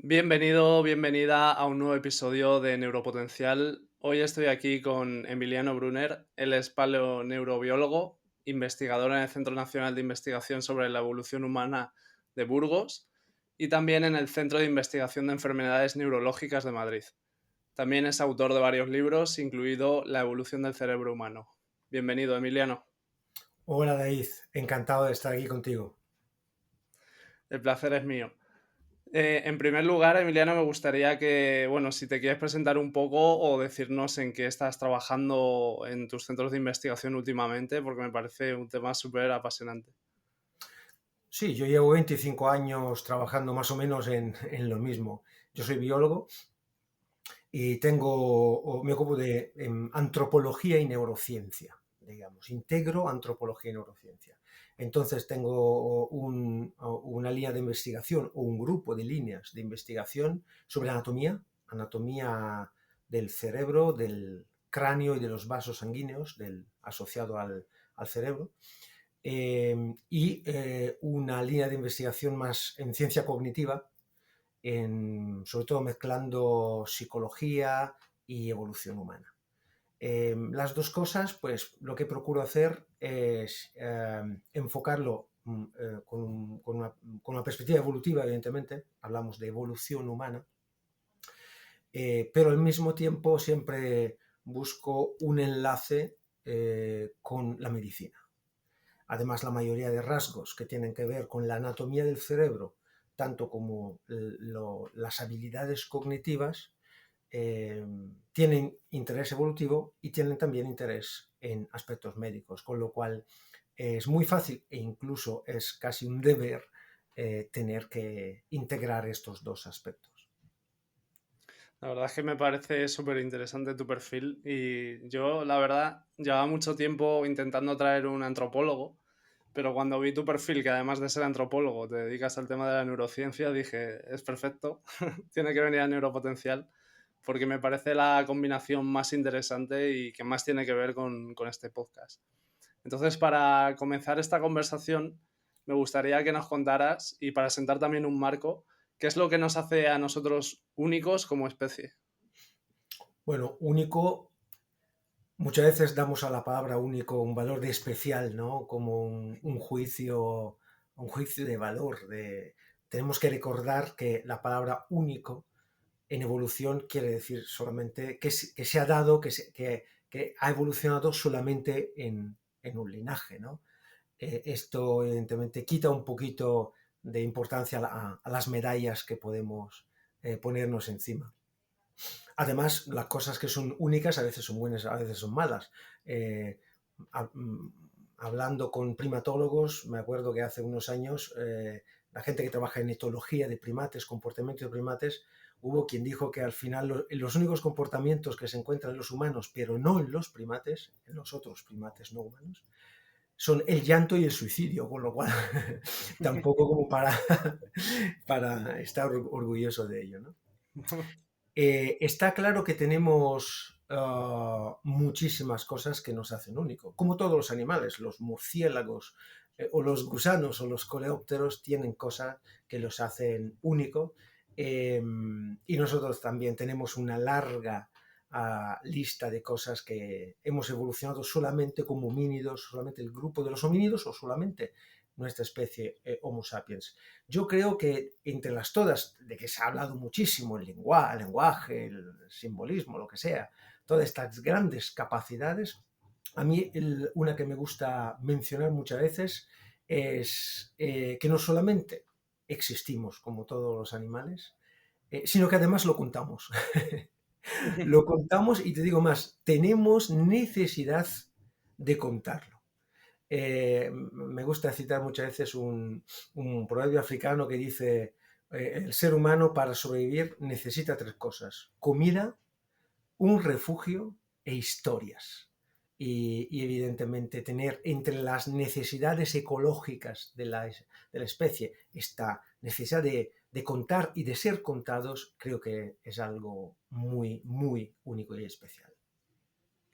Bienvenido, bienvenida a un nuevo episodio de Neuropotencial. Hoy estoy aquí con Emiliano Brunner. Él es paleoneurobiólogo, investigador en el Centro Nacional de Investigación sobre la Evolución Humana de Burgos y también en el Centro de Investigación de Enfermedades Neurológicas de Madrid. También es autor de varios libros, incluido La evolución del cerebro humano. Bienvenido, Emiliano. Hola David, encantado de estar aquí contigo. El placer es mío. En primer lugar, Emiliano, me gustaría que, bueno, si te quieres presentar un poco o decirnos en qué estás trabajando en tus centros de investigación últimamente, porque me parece un tema súper apasionante. Sí, yo llevo 25 años trabajando más o menos en lo mismo. Yo soy biólogo y me ocupo de antropología y neurociencia, digamos. Integro antropología y neurociencia. Entonces tengo una línea de investigación o un grupo de líneas de investigación sobre anatomía del cerebro, del cráneo y de los vasos sanguíneos asociado al cerebro. Una línea de investigación más en ciencia cognitiva, sobre todo mezclando psicología y evolución humana. Las dos cosas, pues lo que procuro hacer es enfocarlo con una perspectiva evolutiva, evidentemente, hablamos de evolución humana, pero al mismo tiempo siempre busco un enlace con la medicina. Además, la mayoría de rasgos que tienen que ver con la anatomía del cerebro, tanto como las habilidades cognitivas, tienen interés evolutivo y tienen también interés en aspectos médicos, con lo cual es muy fácil e incluso es casi un deber tener que integrar estos dos aspectos. La verdad es que me parece súper interesante tu perfil y yo, la verdad, llevaba mucho tiempo intentando traer un antropólogo, pero cuando vi tu perfil, que además de ser antropólogo te dedicas al tema de la neurociencia, dije, es perfecto, tiene que venir a Neuropotencial, porque me parece la combinación más interesante y que más tiene que ver con este podcast. Entonces, para comenzar esta conversación, me gustaría que nos contaras, y para sentar también un marco, qué es lo que nos hace a nosotros únicos como especie. Bueno, único, muchas veces damos a la palabra único un valor de especial, ¿no? Como un juicio de valor. Tenemos que recordar que la palabra único en evolución quiere decir solamente que se ha dado, que ha evolucionado solamente en un linaje, ¿no? Esto evidentemente quita un poquito de importancia a las medallas que podemos ponernos encima. Además, las cosas que son únicas a veces son buenas, a veces son malas. Eh, a- mm, Hablando con primatólogos, me acuerdo que hace unos años la gente que trabaja en etología de primates, comportamiento de primates, hubo quien dijo que al final los únicos comportamientos que se encuentran en los humanos, pero no en los primates, en los otros primates no humanos, son el llanto y el suicidio, con lo cual tampoco como para estar orgulloso de ello, ¿no? Está claro que tenemos muchísimas cosas que nos hacen único. Como todos los animales, los murciélagos o los gusanos o los coleópteros tienen cosas que los hacen único. Y nosotros también tenemos una larga lista de cosas que hemos evolucionado solamente como homínidos, solamente el grupo de los homínidos o solamente nuestra especie Homo sapiens. Yo creo que entre las todas, de que se ha hablado muchísimo, el lenguaje, el simbolismo, lo que sea, todas estas grandes capacidades, a mí una que me gusta mencionar muchas veces es que no solamente existimos como todos los animales, sino que además lo contamos. Lo contamos y te digo más, tenemos necesidad de contarlo. Me gusta citar muchas veces un proverbio africano que dice, el ser humano para sobrevivir necesita tres cosas: comida, un refugio e historias. Y evidentemente tener entre las necesidades ecológicas de la especie esta necesidad de contar y de ser contados, creo que es algo muy, muy único y especial.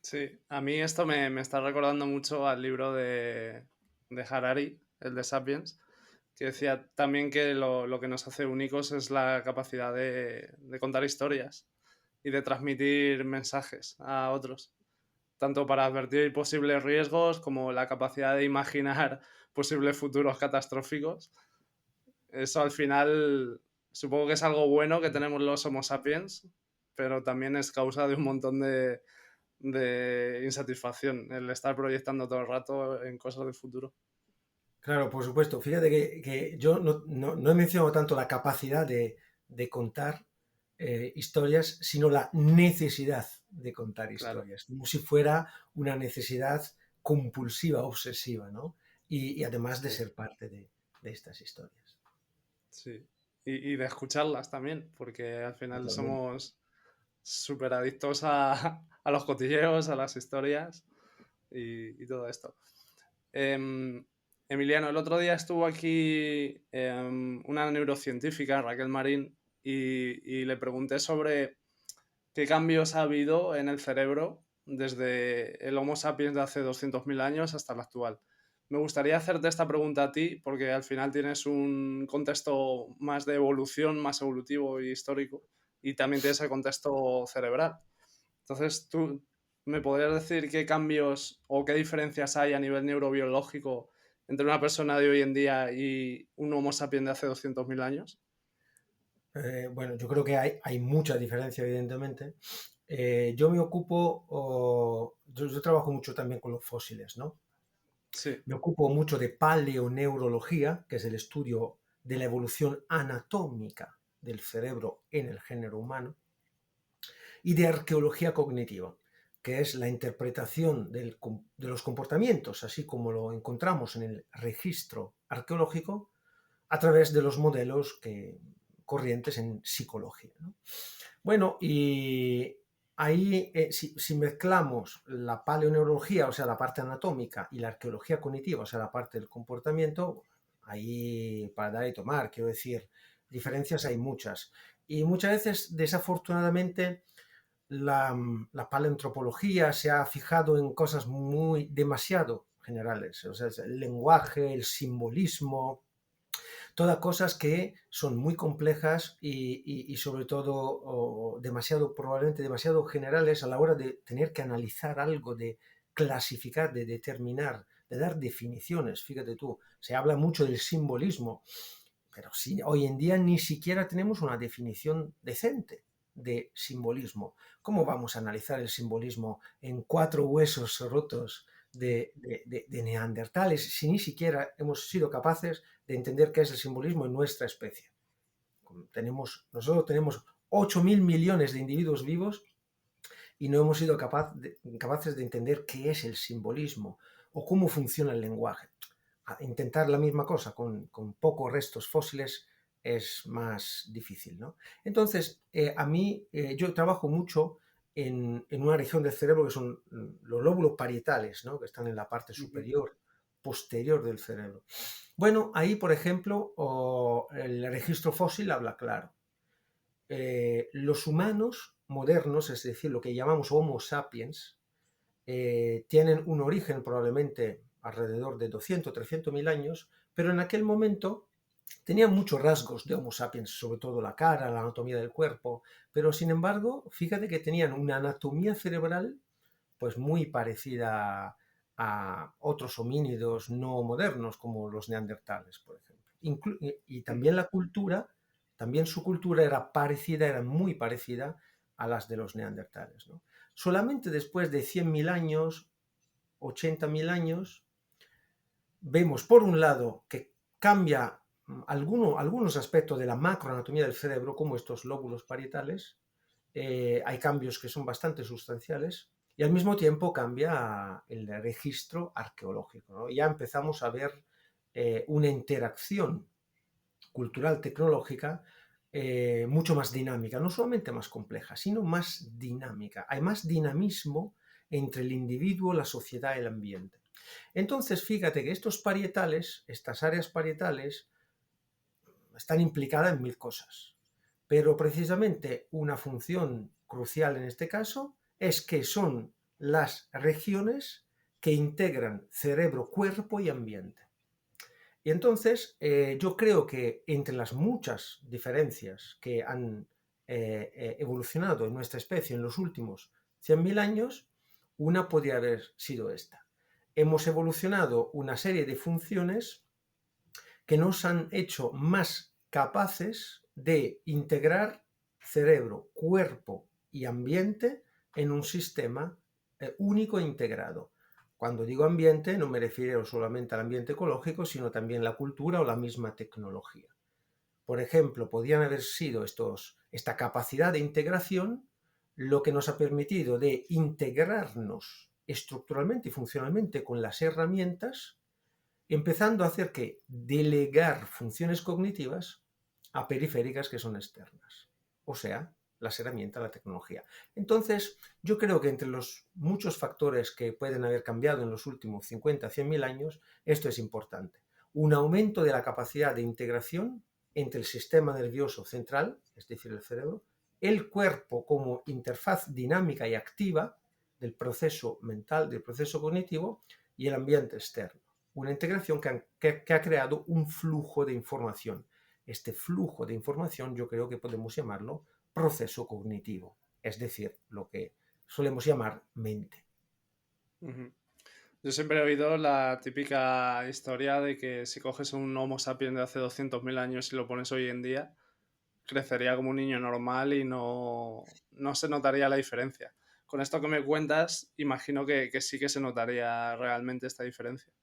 Sí, a mí esto me está recordando mucho al libro de Harari, el de Sapiens, que decía también que lo que nos hace únicos es la capacidad de contar historias y de transmitir mensajes a otros, tanto para advertir posibles riesgos como la capacidad de imaginar posibles futuros catastróficos. Eso al final supongo que es algo bueno que tenemos los Homo sapiens, pero también es causa de un montón de insatisfacción el estar proyectando todo el rato en cosas del futuro. Claro, por supuesto. Fíjate que yo no he mencionado tanto la capacidad de contar historias, sino la necesidad de contar Claro, historias, como si fuera una necesidad compulsiva, obsesiva, ¿no? Y además de sí, ser parte de estas historias. sí. Y de escucharlas también, porque al final Totalmente. somos súper adictos a los cotilleos, a las historias y todo esto. Em, Emiliano, el otro día estuvo aquí una neurocientífica, Raquel Marín, y le pregunté sobre qué cambios ha habido en el cerebro desde el Homo sapiens de hace 200.000 años hasta el actual. Me gustaría hacerte esta pregunta a ti porque al final tienes un contexto más de evolución, más evolutivo y histórico, y también tienes el contexto cerebral. Entonces, ¿tú me podrías decir qué cambios o qué diferencias hay a nivel neurobiológico entre una persona de hoy en día y un Homo sapiens de hace 200.000 años? Bueno, yo creo que hay mucha diferencia, evidentemente. Yo me ocupo, yo trabajo mucho también con los fósiles, ¿no? Sí. Me ocupo mucho de paleoneurología, que es el estudio de la evolución anatómica del cerebro en el género humano, y de arqueología cognitiva, que es la interpretación de los comportamientos, así como lo encontramos en el registro arqueológico, a través de los modelos corrientes en psicología, ¿no? Bueno, y ahí, si mezclamos la paleoneurología, o sea, la parte anatómica, y la arqueología cognitiva, o sea, la parte del comportamiento, ahí para dar y tomar, quiero decir, diferencias hay muchas. Y muchas veces, desafortunadamente, la paleoantropología se ha fijado en cosas muy demasiado generales, o sea, el lenguaje, el simbolismo, todas cosas que son muy complejas y sobre todo demasiado, probablemente demasiado generales a la hora de tener que analizar algo, de clasificar, de determinar, de dar definiciones. Fíjate tú, se habla mucho del simbolismo, pero sí, hoy en día ni siquiera tenemos una definición decente de simbolismo. ¿Cómo vamos a analizar el simbolismo en 4 huesos rotos de neandertales si ni siquiera hemos sido capaces de entender qué es el simbolismo en nuestra especie? Nosotros tenemos 8.000 millones de individuos vivos y no hemos sido capaces de entender qué es el simbolismo o cómo funciona el lenguaje. Intentar la misma cosa con pocos restos fósiles es más difícil, ¿no? Entonces, a mí, yo trabajo mucho en una región del cerebro que son los lóbulos parietales, ¿no? Que están en la parte Ujú. superior, posterior del cerebro. Bueno, ahí, por ejemplo, el registro fósil habla claro. Los humanos modernos, es decir, lo que llamamos Homo sapiens, tienen un origen probablemente alrededor de 200, 300 mil años, pero en aquel momento tenían muchos rasgos de Homo sapiens, sobre todo la cara, la anatomía del cuerpo, pero sin embargo, fíjate que tenían una anatomía cerebral pues muy parecida a otros homínidos no modernos como los neandertales, por ejemplo. Y también la cultura, también su cultura era parecida, era muy parecida a las de los neandertales, ¿no? Solamente después de 100.000 años, 80.000 años, vemos por un lado que cambia algunos aspectos de la macroanatomía del cerebro, como estos lóbulos parietales. Hay cambios que son bastante sustanciales y al mismo tiempo cambia el registro arqueológico, ¿no? Ya empezamos a ver una interacción cultural tecnológica mucho más dinámica, no solamente más compleja, sino más dinámica. Hay más dinamismo entre el individuo, la sociedad y el ambiente. Entonces, fíjate que estos parietales, estas áreas parietales, están implicadas en mil cosas, pero precisamente una función crucial en este caso es que son las regiones que integran cerebro, cuerpo y ambiente. Y entonces yo creo que entre las muchas diferencias que han evolucionado en nuestra especie en los últimos 100.000 años, una podría haber sido esta. Hemos evolucionado una serie de funciones que nos han hecho más capaces de integrar cerebro, cuerpo y ambiente en un sistema único e integrado. Cuando digo ambiente no me refiero solamente al ambiente ecológico, sino también la cultura o la misma tecnología. Por ejemplo, podrían haber sido esta capacidad de integración lo que nos ha permitido de integrarnos estructuralmente y funcionalmente con las herramientas, empezando a hacer que delegar funciones cognitivas a periféricas que son externas, o sea, las herramientas, la tecnología. Entonces, yo creo que entre los muchos factores que pueden haber cambiado en los últimos 50, 100.000 años, esto es importante. Un aumento de la capacidad de integración entre el sistema nervioso central, es decir, el cerebro, el cuerpo como interfaz dinámica y activa del proceso mental, del proceso cognitivo, y el ambiente externo. Una integración que ha creado un flujo de información. Este flujo de información yo creo que podemos llamarlo proceso cognitivo, es decir, lo que solemos llamar mente. Yo siempre he oído la típica historia de que si coges un Homo sapiens de hace 200.000 años y lo pones hoy en día, crecería como un niño normal y no se notaría la diferencia. Con esto que me cuentas, imagino que sí que se notaría realmente esta diferencia.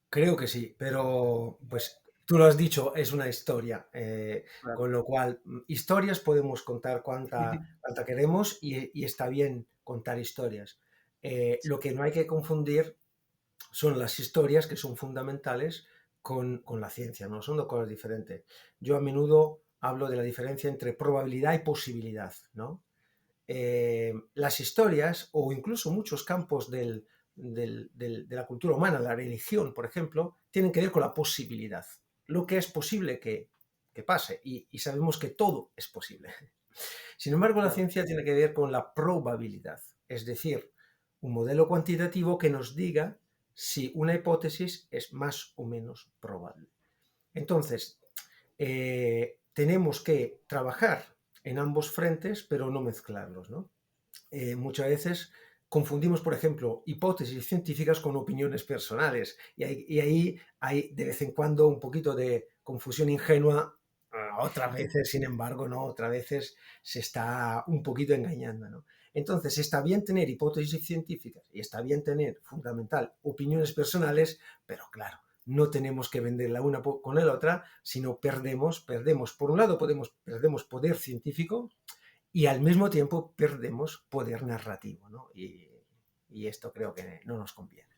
Creo que sí, pero pues tú lo has dicho, es una historia, Claro. con lo cual historias podemos contar cuanta queremos y está bien contar historias. Lo que no hay que confundir son las historias que son fundamentales con la ciencia, ¿no? Son dos cosas diferentes. Yo a menudo hablo de la diferencia entre probabilidad y posibilidad, ¿no? Las historias o incluso muchos campos de la cultura humana, la religión, por ejemplo, tienen que ver con la posibilidad, lo que es posible que pase y sabemos que todo es posible. Sin embargo, la Claro. ciencia tiene que ver con la probabilidad, es decir, un modelo cuantitativo que nos diga si una hipótesis es más o menos probable. Entonces, tenemos que trabajar en ambos frentes, pero no mezclarlos, ¿no? Muchas veces confundimos, por ejemplo, hipótesis científicas con opiniones personales y ahí hay de vez en cuando un poquito de confusión ingenua. Otras veces, sin embargo, no, otras veces se está un poquito engañando, ¿no? Entonces, está bien tener hipótesis científicas y está bien tener, fundamental, opiniones personales, pero claro, no tenemos que vender la una con la otra, sino perdemos. Por un lado, perdemos poder científico y al mismo tiempo perdemos poder narrativo, ¿no? Y esto creo que no nos conviene.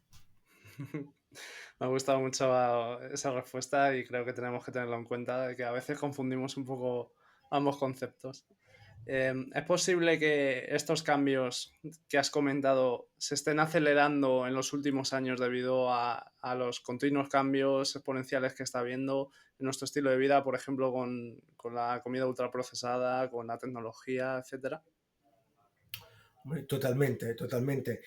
Me ha gustado mucho esa respuesta y creo que tenemos que tenerlo en cuenta, de que a veces confundimos un poco ambos conceptos. ¿Es posible que estos cambios que has comentado se estén acelerando en los últimos años debido a los continuos cambios exponenciales que está habiendo en nuestro estilo de vida, por ejemplo, con la comida ultraprocesada, con la tecnología, etcétera? Totalmente, totalmente.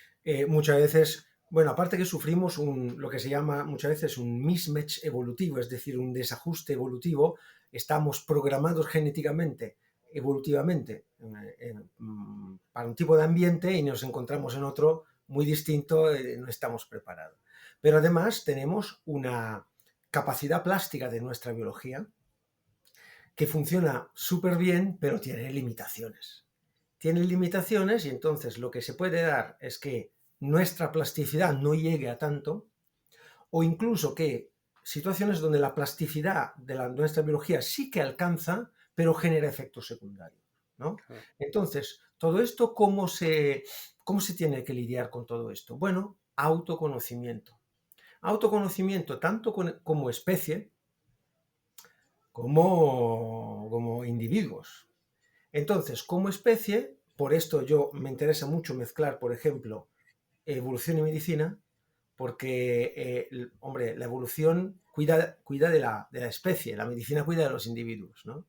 Muchas veces, bueno, aparte que sufrimos lo que se llama muchas veces un mismatch evolutivo, es decir, un desajuste evolutivo, estamos programados genéticamente, evolutivamente, para un tipo de ambiente y nos encontramos en otro muy distinto, no estamos preparados. Pero además tenemos una capacidad plástica de nuestra biología que funciona súper bien, pero tiene limitaciones. Tiene limitaciones y entonces lo que se puede dar es que nuestra plasticidad no llegue a tanto, o incluso que situaciones donde la plasticidad de nuestra biología sí que alcanza, pero genera efectos secundarios, ¿no? Claro. Entonces, todo esto, ¿cómo se tiene que lidiar con todo esto? Bueno, autoconocimiento. Autoconocimiento tanto como especie como individuos. Entonces, como especie, por esto yo me interesa mucho mezclar, por ejemplo, evolución y medicina, porque, hombre, la evolución cuida de la especie, la medicina cuida de los individuos, ¿no?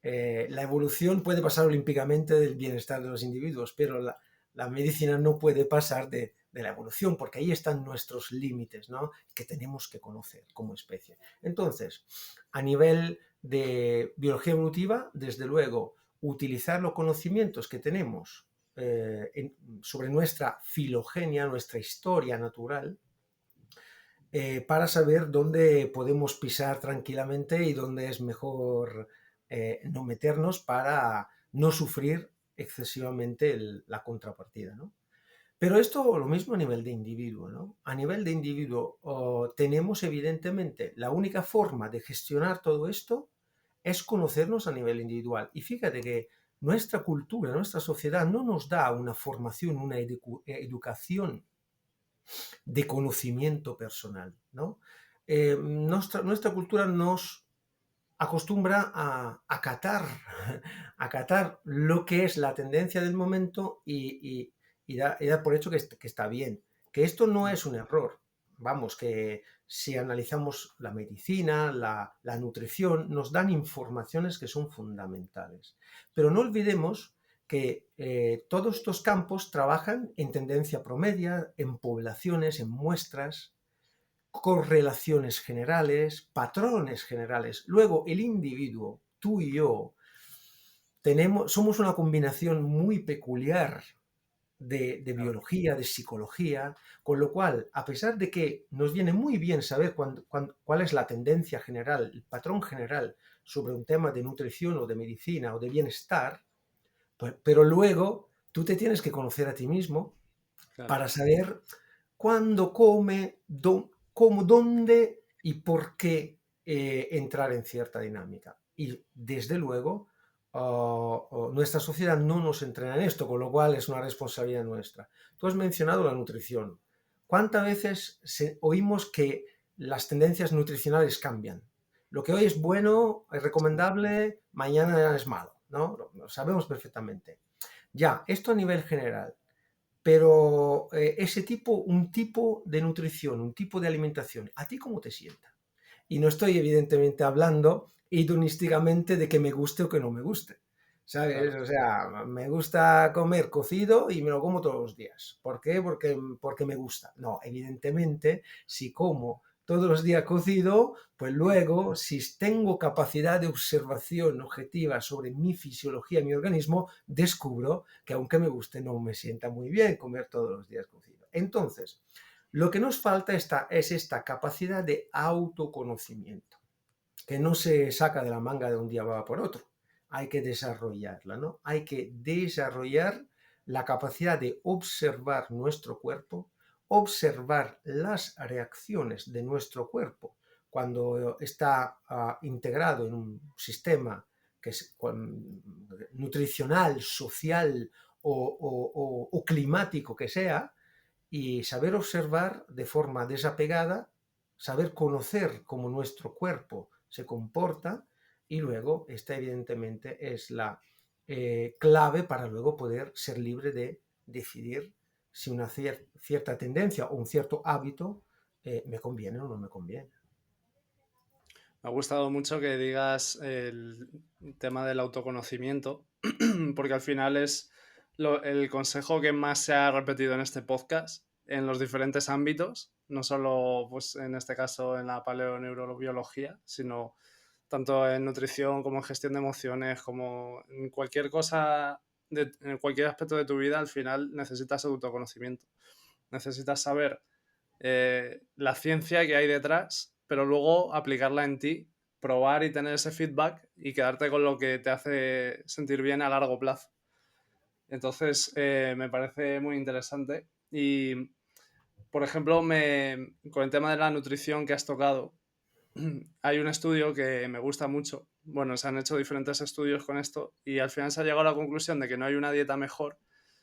La evolución puede pasar olímpicamente del bienestar de los individuos, pero la medicina no puede pasar de la evolución, porque ahí están nuestros límites, ¿no? Que tenemos que conocer como especie. Entonces, a nivel de biología evolutiva, desde luego, utilizar los conocimientos que tenemos sobre nuestra filogenia, nuestra historia natural, para saber dónde podemos pisar tranquilamente y dónde es mejor no meternos para no sufrir excesivamente la contrapartida, ¿no? Pero esto lo mismo a nivel de individuo, ¿no? A nivel de individuo tenemos evidentemente la única forma de gestionar todo esto es conocernos a nivel individual. Y fíjate que nuestra cultura, nuestra sociedad no nos da una formación, una educación de conocimiento personal, ¿no? Nuestra cultura nos acostumbra a acatar, acatar lo que es la tendencia del momento y da por hecho que está bien, que esto no es un error. Vamos, que si analizamos la medicina, la nutrición, nos dan informaciones que son fundamentales. Pero no olvidemos que todos estos campos trabajan en tendencia promedia, en poblaciones, en muestras, correlaciones generales, patrones generales. Luego, el individuo, tú y yo, somos una combinación muy peculiar de Claro. biología, de psicología, con lo cual, a pesar de que nos viene muy bien saber cuál es la tendencia general, el patrón general sobre un tema de nutrición o de medicina o de bienestar, pero luego tú te tienes que conocer a ti mismo Claro. para saber cuándo come, cómo, dónde y por qué entrar en cierta dinámica. Y desde luego, nuestra sociedad no nos entrena en esto, con lo cual es una responsabilidad nuestra. Tú has mencionado la nutrición. ¿Cuántas veces oímos que las tendencias nutricionales cambian? Lo que hoy es bueno, es Sí. recomendable, mañana es malo, ¿no? Lo sabemos perfectamente. Ya, esto a nivel general. Pero un tipo de nutrición, un tipo de alimentación, ¿a ti cómo te sienta? Y no estoy evidentemente hablando hedonísticamente de que me guste o que no me guste. ¿Sabes? Claro. O sea, me gusta comer cocido y me lo como todos los días. ¿Por qué? Porque me gusta. No, evidentemente, si como todos los días cocido, pues luego, si tengo capacidad de observación objetiva sobre mi fisiología, mi organismo, descubro que aunque me guste, no me sienta muy bien comer todos los días cocido. Entonces, lo que nos falta es esta capacidad de autoconocimiento, que no se saca de la manga de un día va por otro. Hay que desarrollarla, ¿no? Hay que desarrollar la capacidad de observar nuestro cuerpo, observar las reacciones de nuestro cuerpo cuando está integrado en un sistema que es nutricional, social o climático que sea, y saber observar de forma desapegada, saber conocer cómo nuestro cuerpo se comporta y luego esta evidentemente es la clave para luego poder ser libre de decidir si una cierta tendencia o un cierto hábito me conviene o no me conviene. Me ha gustado mucho que digas el tema del autoconocimiento, porque al final es el consejo que más se ha repetido en este podcast, en los diferentes ámbitos, no solo pues, en este caso en la paleoneurobiología, sino tanto en nutrición como en gestión de emociones, como en cualquier cosa, en cualquier aspecto de tu vida, al final necesitas autoconocimiento. Necesitas saber la ciencia que hay detrás, pero luego aplicarla en ti, probar y tener ese feedback y quedarte con lo que te hace sentir bien a largo plazo. Entonces, me parece muy interesante. Y, por ejemplo, con el tema de la nutrición que has tocado, hay un estudio que me gusta mucho. Bueno, se han hecho diferentes estudios con esto y al final se ha llegado a la conclusión de que no hay una dieta mejor,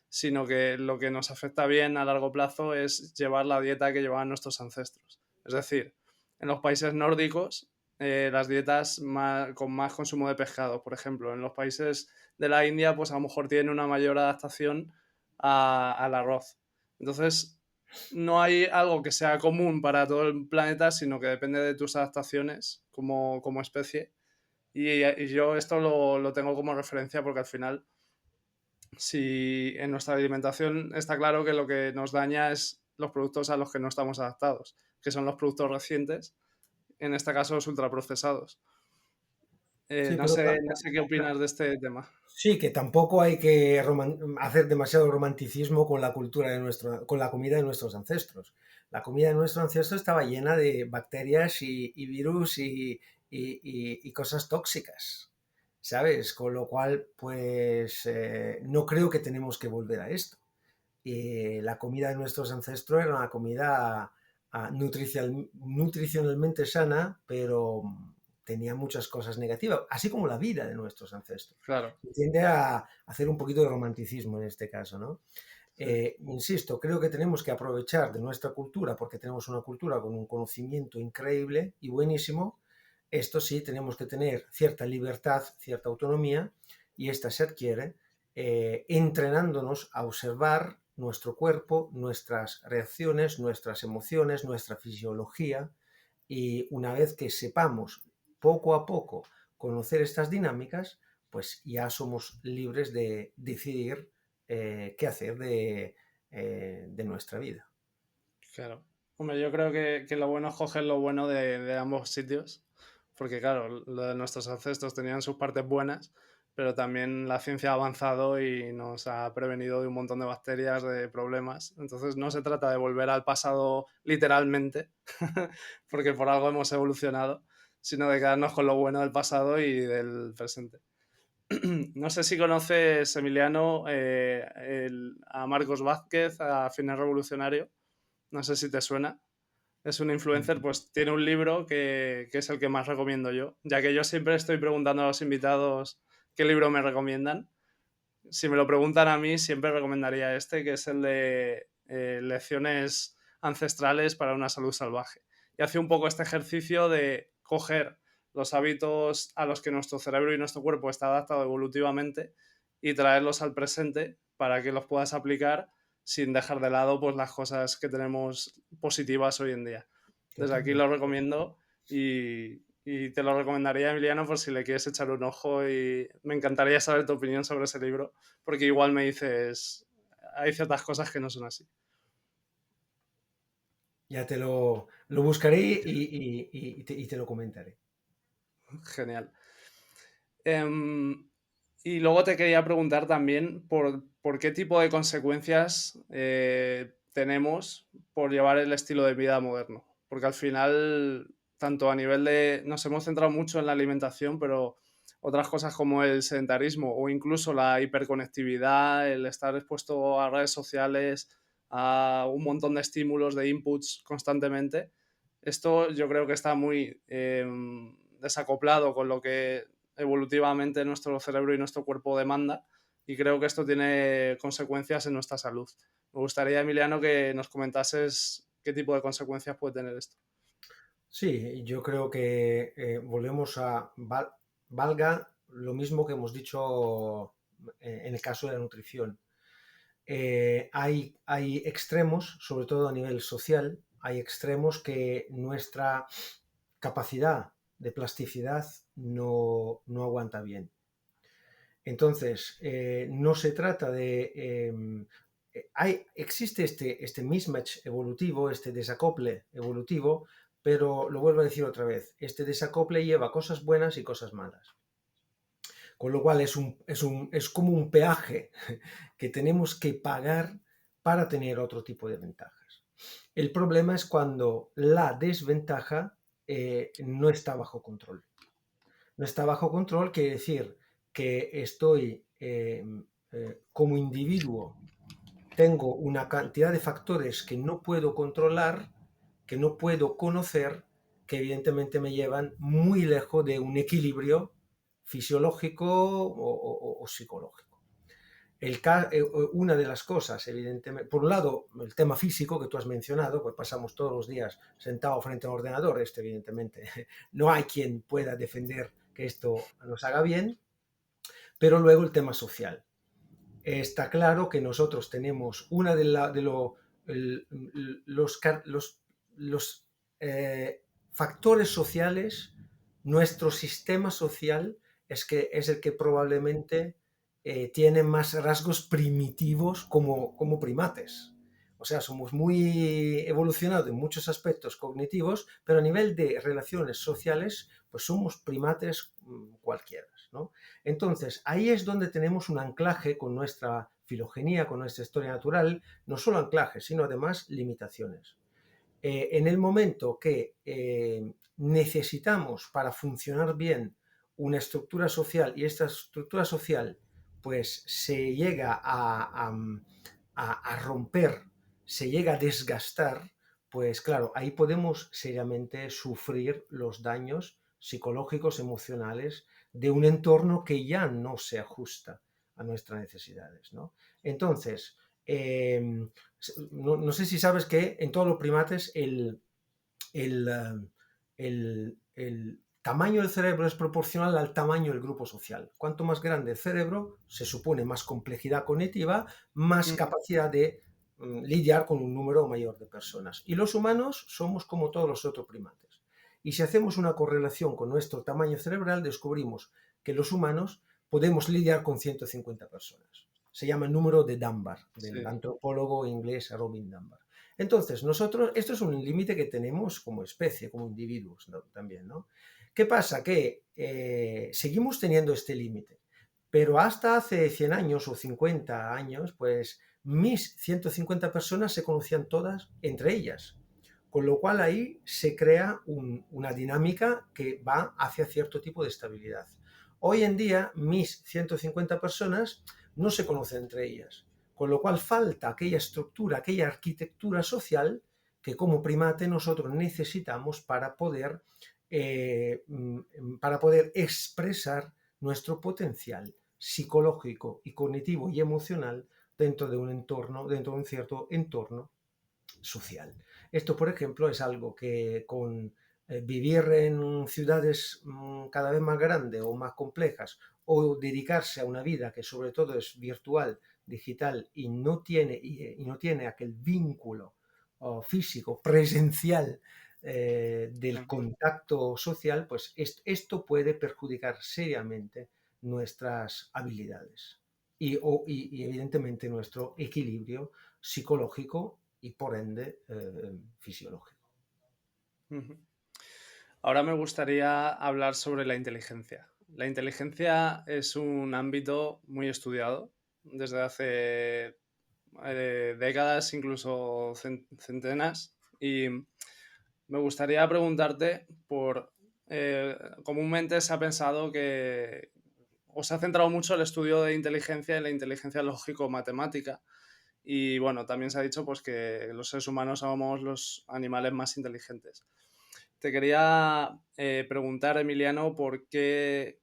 sino que lo que nos afecta bien a largo plazo es llevar la dieta que llevaban nuestros ancestros. Es decir, en los países nórdicos, las dietas con más consumo de pescado, por ejemplo. En los países de la India, pues a lo mejor tienen una mayor adaptación al arroz. Entonces, no hay algo que sea común para todo el planeta, sino que depende de tus adaptaciones como especie. Y yo esto lo tengo como referencia porque al final, si en nuestra alimentación está claro que lo que nos daña es los productos a los que no estamos adaptados, que son los productos recientes, en este caso los ultraprocesados. Sí, No pero sé, no sé qué opinas de este tema. sí, que tampoco hay que hacer demasiado romanticismo con la cultura de con la comida de nuestros ancestros. La comida de nuestros ancestros estaba llena de bacterias y virus y cosas tóxicas, ¿sabes? Con lo cual, pues no creo que tenemos que volver a esto. La comida de nuestros ancestros era una comida nutricionalmente sana, pero tenía muchas cosas negativas, así como la vida de nuestros ancestros. Claro, Tiende a hacer un poquito de romanticismo en este caso, ¿no? sí, Insisto, creo que tenemos que aprovechar de nuestra cultura, porque tenemos una cultura con un conocimiento increíble y buenísimo. Esto sí, tenemos que tener cierta libertad, cierta autonomía, y esta se adquiere entrenándonos a observar nuestro cuerpo, nuestras reacciones, nuestras emociones, nuestra fisiología, y una vez que sepamos poco a poco conocer estas dinámicas, pues ya somos libres de decidir qué hacer de nuestra vida. claro. Hombre, yo creo que lo bueno es coger lo bueno de ambos sitios, porque claro, lo de nuestros ancestros tenían sus partes buenas, pero también la ciencia ha avanzado y nos ha prevenido de un montón de bacterias, de problemas. Entonces no se trata de volver al pasado literalmente, porque por algo hemos evolucionado, sino de quedarnos con lo bueno del pasado y del presente. No sé si conoces, Emiliano, a Marcos Vázquez, a Fines Revolucionario. No sé si te suena. Es un influencer, pues tiene un libro que es el que más recomiendo yo, ya que yo siempre estoy preguntando a los invitados qué libro me recomiendan. Si me lo preguntan a mí, siempre recomendaría este, que es el de Lecciones ancestrales para una salud salvaje. Y hace un poco este ejercicio de coger los hábitos a los que nuestro cerebro y nuestro cuerpo está adaptado evolutivamente y traerlos al presente para que los puedas aplicar sin dejar de lado pues, las cosas que tenemos positivas hoy en día. Desde aquí lo Totalmente. recomiendo y te lo recomendaría, Emiliano, por si le quieres echar un ojo y me encantaría saber tu opinión sobre ese libro, porque igual me dices, hay ciertas cosas que no son así. Ya lo buscaré y te lo comentaré. Genial. Y luego te quería preguntar también por qué tipo de consecuencias tenemos por llevar el estilo de vida moderno. Porque al final, tanto a nivel de... Nos hemos centrado mucho en la alimentación, pero otras cosas como el sedentarismo o incluso la hiperconectividad, el estar expuesto a redes sociales, a un montón de estímulos, de inputs constantemente, esto yo creo que está muy desacoplado con lo que evolutivamente nuestro cerebro y nuestro cuerpo demanda y creo que esto tiene consecuencias en nuestra salud. Me gustaría, Emiliano, que nos comentases qué tipo de consecuencias puede tener esto. Sí, yo creo que volvemos a valga lo mismo que hemos dicho en el caso de la nutrición. Hay extremos, sobre todo a nivel social, hay extremos que nuestra capacidad de plasticidad no aguanta bien. Entonces, no se trata de... existe este mismatch evolutivo, este desacople evolutivo, pero lo vuelvo a decir otra vez, este desacople lleva cosas buenas y cosas malas. Con lo cual es como un peaje que tenemos que pagar para tener otro tipo de ventajas. El problema es cuando la desventaja no está bajo control. No está bajo control quiere decir que estoy como individuo, tengo una cantidad de factores que no puedo controlar, que no puedo conocer, que evidentemente me llevan muy lejos de un equilibrio fisiológico o psicológico. Una de las cosas, evidentemente, por un lado, el tema físico que tú has mencionado, pues pasamos todos los días sentado frente a un ordenador, evidentemente no hay quien pueda defender que esto nos haga bien, pero luego el tema social. Está claro que nosotros tenemos una el, los factores sociales, nuestro sistema social es el que probablemente tiene más rasgos primitivos como primates. O sea, somos muy evolucionados en muchos aspectos cognitivos, pero a nivel de relaciones sociales, pues somos primates cualquiera, ¿no? Entonces, ahí es donde tenemos un anclaje con nuestra filogenia, con nuestra historia natural, no solo anclaje, sino además limitaciones. En el momento que necesitamos para funcionar bien una estructura social y esta estructura social pues se llega a romper, se llega a desgastar, pues claro, ahí podemos seriamente sufrir los daños psicológicos, emocionales de un entorno que ya no se ajusta a nuestras necesidades, ¿no? Entonces, no sé si sabes que en todos los primates el, el tamaño del cerebro es proporcional al tamaño del grupo social. Cuanto más grande el cerebro, se supone más complejidad cognitiva, más Ujú. capacidad de lidiar con un número mayor de personas. Y los humanos somos como todos los otros primates. Y si hacemos una correlación con nuestro tamaño cerebral, descubrimos que los humanos podemos lidiar con 150 personas. Se llama el número de Dunbar, del Sí. antropólogo inglés Robin Dunbar. Entonces, nosotros, esto es un límite que tenemos como especie, como individuos, ¿no? También, ¿no? ¿Qué pasa? Que seguimos teniendo este límite, pero hasta hace 100 años o 50 años, pues mis 150 personas se conocían todas entre ellas, con lo cual ahí se crea una dinámica que va hacia cierto tipo de estabilidad. Hoy en día, mis 150 personas no se conocen entre ellas, con lo cual falta aquella estructura, aquella arquitectura social que como primate nosotros necesitamos para poder expresar nuestro potencial psicológico y cognitivo y emocional dentro de un entorno, dentro de un cierto entorno social. Esto, por ejemplo, es algo que con vivir en ciudades cada vez más grandes o más complejas o dedicarse a una vida que sobre todo es virtual, digital y no tiene aquel vínculo físico, presencial del Sí. contacto social, pues esto puede perjudicar seriamente nuestras habilidades y evidentemente nuestro equilibrio psicológico y por ende fisiológico. Ujú. Ahora me gustaría hablar sobre la inteligencia. La inteligencia es un ámbito muy estudiado desde hace décadas, incluso centenas, y me gustaría preguntarte por... comúnmente se ha pensado que... o se ha centrado mucho el estudio de inteligencia en la inteligencia lógico-matemática, y bueno, también se ha dicho pues, que los seres humanos somos los animales más inteligentes. Te quería preguntar, Emiliano, qué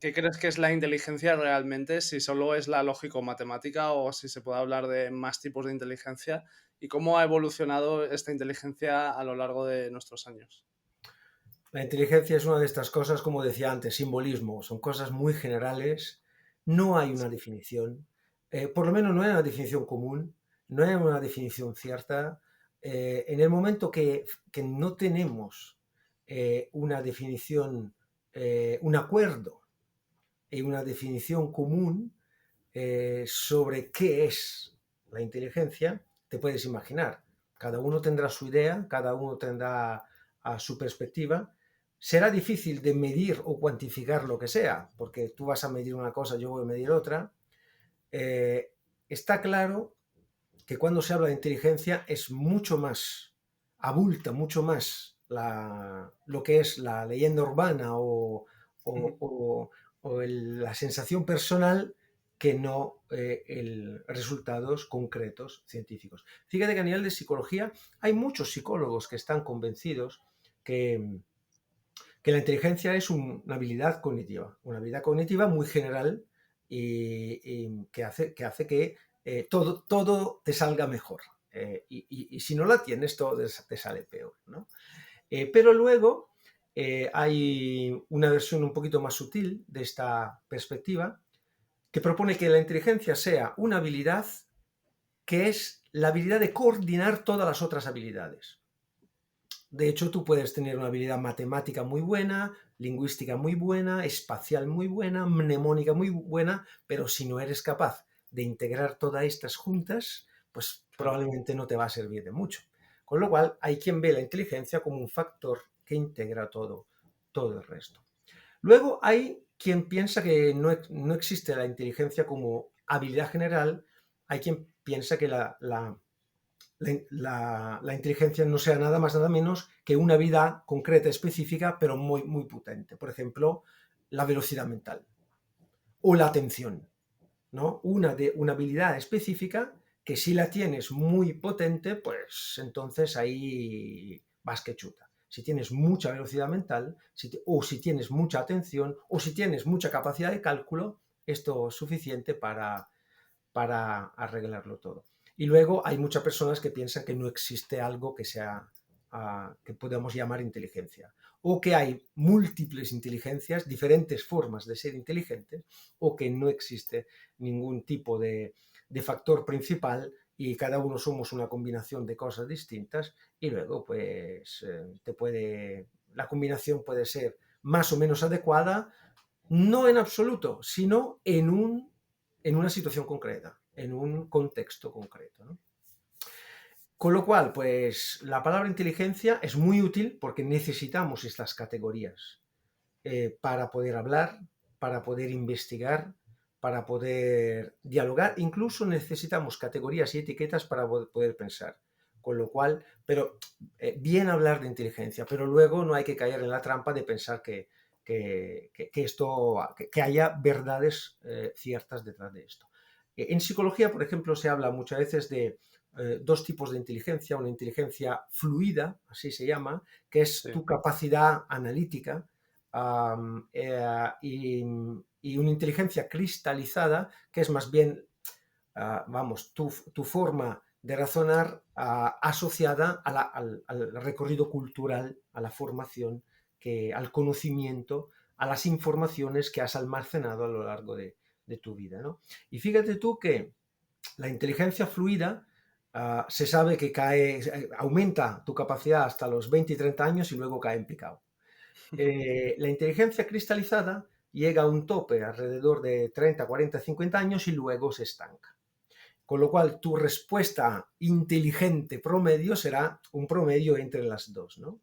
crees que es la inteligencia realmente, si solo es la lógico-matemática o si se puede hablar de más tipos de inteligencia y cómo ha evolucionado esta inteligencia a lo largo de nuestros años. La inteligencia es una de estas cosas, como decía antes, simbolismo, son cosas muy generales, no hay una definición, por lo menos no hay una definición común, no hay una definición cierta. En el momento que no tenemos una definición, un acuerdo y una definición común sobre qué es la inteligencia, te puedes imaginar. Cada uno tendrá su idea, cada uno tendrá su perspectiva. Será difícil de medir o cuantificar lo que sea, porque tú vas a medir una cosa, yo voy a medir otra. Está claro que cuando se habla de inteligencia es mucho más, abulta mucho más lo que es la leyenda urbana Ujú. la sensación personal que no resultados concretos científicos. Fíjate que a nivel de psicología hay muchos psicólogos que están convencidos que, que la inteligencia es una habilidad cognitiva muy general y que hace que todo te salga mejor. Y si no la tienes, todo te sale peor, ¿no? Pero luego hay una versión un poquito más sutil de esta perspectiva que propone que la inteligencia sea una habilidad que es la habilidad de coordinar todas las otras habilidades. De hecho, tú puedes tener una habilidad matemática muy buena, lingüística muy buena, espacial muy buena, mnemónica muy buena, pero si no eres capaz de integrar todas estas juntas, pues claro, probablemente no te va a servir de mucho. Con lo cual, hay quien ve la inteligencia como un factor que integra todo el resto. Luego hay quien piensa que no existe la inteligencia como habilidad general, hay quien piensa que la inteligencia no sea nada más, nada menos que una habilidad concreta, específica, pero muy, muy potente. Por ejemplo, la velocidad mental o la atención, ¿no? Una habilidad específica que si la tienes muy potente, pues entonces ahí vas que chuta. Si tienes mucha velocidad mental, o si tienes mucha atención, o si tienes mucha capacidad de cálculo, esto es suficiente para arreglarlo todo. Y luego hay muchas personas que piensan que no existe algo que sea que podemos llamar inteligencia, o que hay múltiples inteligencias, diferentes formas de ser inteligentes, o que no existe ningún tipo de factor principal y cada uno somos una combinación de cosas distintas y luego pues la combinación puede ser más o menos adecuada, no en absoluto, sino en una situación concreta, en un contexto concreto, ¿no? Con lo cual, pues la palabra inteligencia es muy útil porque necesitamos estas categorías para poder hablar, para poder investigar, para poder dialogar. Incluso necesitamos categorías y etiquetas para poder pensar. Con lo cual, pero bien hablar de inteligencia, pero luego no hay que caer en la trampa de pensar que haya verdades ciertas detrás de esto. En psicología, por ejemplo, se habla muchas veces de dos tipos de inteligencia, una inteligencia fluida, así se llama, que es sí, tu capacidad analítica, y una inteligencia cristalizada, que es más bien, vamos, tu forma de razonar asociada al recorrido cultural, a la formación, al conocimiento, a las informaciones que has almacenado a lo largo de tu vida, ¿no? Y fíjate tú que la inteligencia fluida se sabe que aumenta tu capacidad hasta los 20 y 30 años y luego cae en picado. La inteligencia cristalizada llega a un tope alrededor de 30, 40, 50 años y luego se estanca. Con lo cual, tu respuesta inteligente promedio será un promedio entre las dos, ¿no?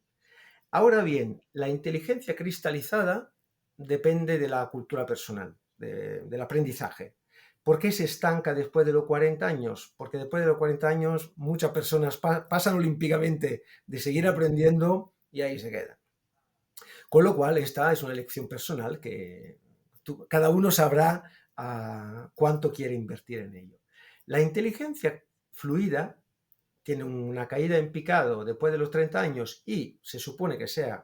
Ahora bien, la inteligencia cristalizada depende de la cultura personal, del aprendizaje. ¿Por qué se estanca después de los 40 años? Porque después de los 40 años muchas personas pasan olímpicamente de seguir aprendiendo y ahí se quedan. Con lo cual, esta es una elección personal que cada uno sabrá cuánto quiere invertir en ello. La inteligencia fluida tiene una caída en picado después de los 30 años y se supone que sea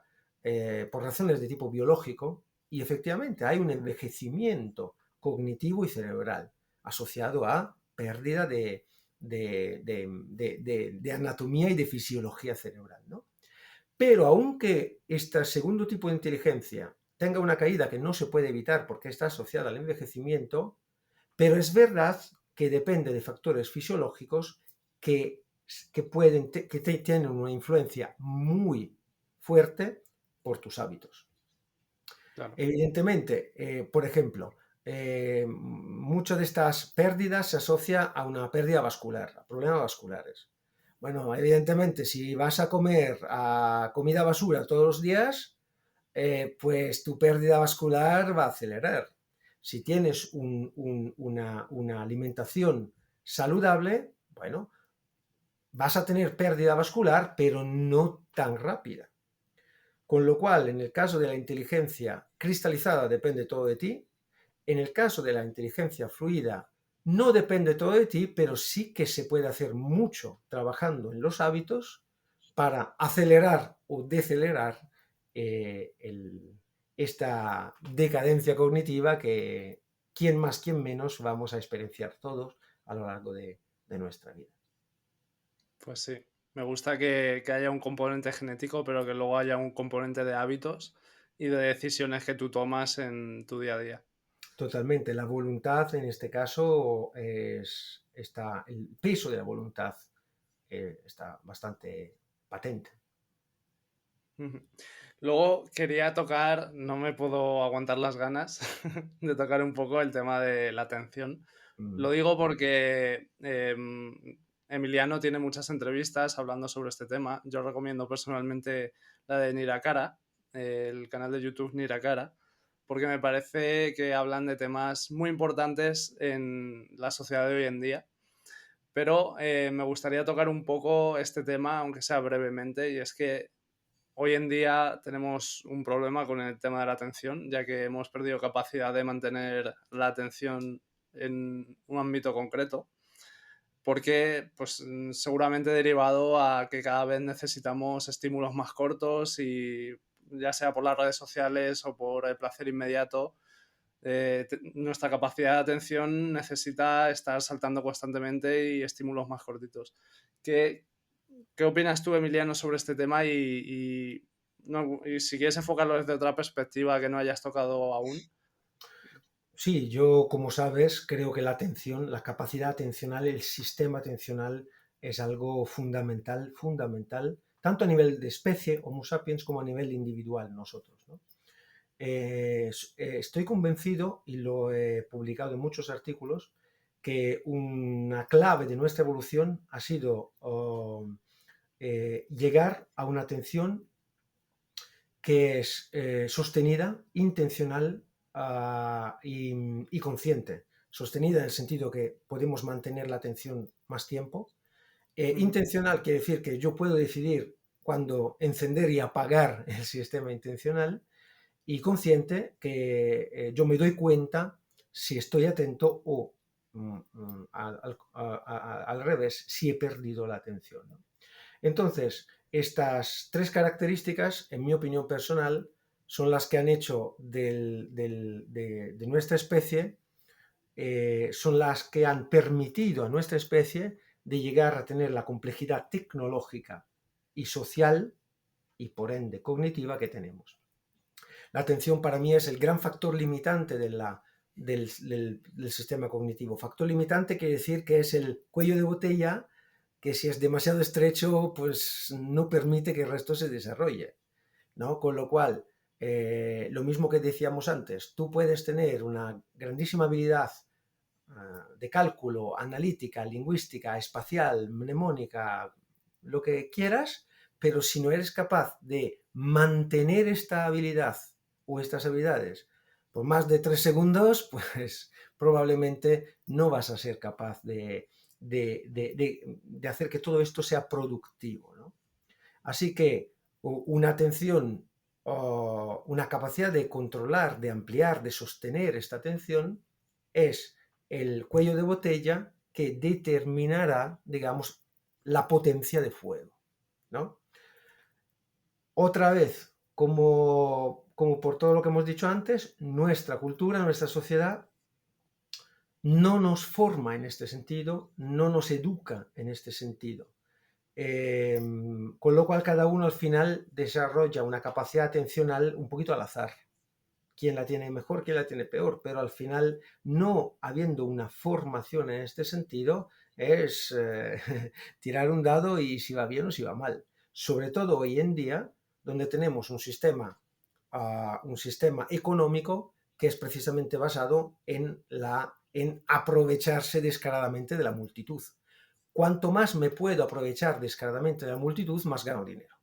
por razones de tipo biológico, y efectivamente hay un envejecimiento cognitivo y cerebral asociado a pérdida de anatomía y de fisiología cerebral, ¿no? Pero aunque este segundo tipo de inteligencia tenga una caída que no se puede evitar porque está asociada al envejecimiento, pero es verdad que depende de factores fisiológicos que, tienen una influencia muy fuerte por tus hábitos. claro. Evidentemente, por ejemplo, muchas de estas pérdidas se asocia a una pérdida vascular, a problemas vasculares. Bueno, evidentemente, si vas a comer comida basura todos los días, pues tu pérdida vascular va a acelerar. Si tienes una alimentación saludable, bueno, vas a tener pérdida vascular, pero no tan rápida. Con lo cual, en el caso de la inteligencia cristalizada depende todo de ti. En el caso de la inteligencia fluida no depende todo de ti, pero sí que se puede hacer mucho trabajando en los hábitos para acelerar o decelerar eh, el- esta decadencia cognitiva que quien más, quien menos vamos a experienciar todos a lo largo de nuestra vida. Pues sí, me gusta que haya un componente genético, pero que luego haya un componente de hábitos y de decisiones que tú tomas en tu día a día. Totalmente. La voluntad, en este caso, el peso de la voluntad está bastante patente. Ujú. Luego quería tocar, no me puedo aguantar las ganas de tocar un poco el tema de la atención. Mm, Lo digo porque Emiliano tiene muchas entrevistas hablando sobre este tema. Yo recomiendo personalmente la de Nirakara, el canal de YouTube Nirakara, porque me parece que hablan de temas muy importantes en la sociedad de hoy en día. Pero me gustaría tocar un poco este tema, aunque sea brevemente, y es que hoy en día tenemos un problema con el tema de la atención, ya que hemos perdido capacidad de mantener la atención en un ámbito concreto, porque pues, seguramente derivado a que cada vez necesitamos estímulos más cortos y ya sea por las redes sociales o por el placer inmediato, nuestra capacidad de atención necesita estar saltando constantemente y estímulos más cortitos. ¿Qué, qué opinas tú, Emiliano, sobre este tema y si quieres enfocarlo desde otra perspectiva que no hayas tocado aún? Sí, yo, como sabes, creo que la atención, la capacidad atencional, el sistema atencional es algo fundamental, fundamental, tanto a nivel de especie, Homo sapiens, como a nivel individual nosotros, ¿no? Estoy convencido, y lo he publicado en muchos artículos, que una clave de nuestra evolución ha sido llegar a una atención que es sostenida, intencional y consciente. Sostenida en el sentido que podemos mantener la atención más tiempo. Ujú. Intencional quiere decir que yo puedo decidir cuándo encender y apagar el sistema intencional. Y consciente que yo me doy cuenta si estoy atento o al revés, si he perdido la atención, ¿no? Entonces, estas tres características, en mi opinión personal, son las que han hecho de nuestra especie, son las que han permitido a nuestra especie de llegar a tener la complejidad tecnológica y social y por ende cognitiva que tenemos. La atención para mí es el gran factor limitante del sistema cognitivo. Factor limitante quiere decir que es el cuello de botella que si es demasiado estrecho, pues no permite que el resto se desarrolle, ¿no? Con lo cual, lo mismo que decíamos antes, tú puedes tener una grandísima habilidad de cálculo, analítica, lingüística, espacial, mnemónica, lo que quieras, pero si no eres capaz de mantener esta habilidad o estas habilidades por más de 3 segundos, pues probablemente no vas a ser capaz de hacer que todo esto sea productivo, ¿no? Así que una atención, una capacidad de controlar, de ampliar, de sostener esta atención es el cuello de botella que determinará, digamos, la potencia de fuego, ¿no? Otra vez, como por todo lo que hemos dicho antes, nuestra cultura, nuestra sociedad no nos forma en este sentido, no nos educa en este sentido. Con lo cual cada uno al final desarrolla una capacidad atencional un poquito al azar. Quién la tiene mejor, quién la tiene peor, pero al final no habiendo una formación en este sentido es tirar un dado y si va bien o si va mal. Sobre todo hoy en día, donde tenemos un sistema económico que es precisamente basado en aprovecharse descaradamente de la multitud. Cuanto más me puedo aprovechar descaradamente de la multitud, más gano dinero.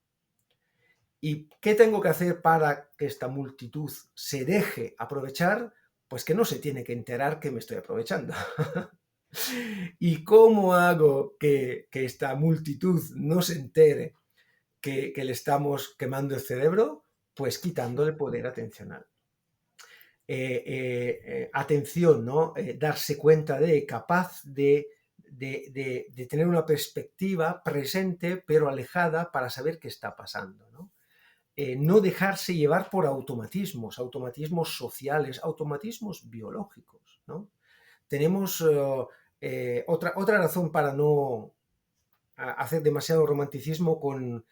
¿Y qué tengo que hacer para que esta multitud se deje aprovechar? Pues que no se tiene que enterar que me estoy aprovechando. ¿Y cómo hago que esta multitud no se entere que le estamos quemando el cerebro? Pues quitándole poder atencional. Atención, ¿no? Darse cuenta capaz de tener una perspectiva presente pero alejada para saber qué está pasando, ¿no? No dejarse llevar por automatismos sociales, automatismos biológicos, ¿no? Tenemos otra razón para no hacer demasiado romanticismo con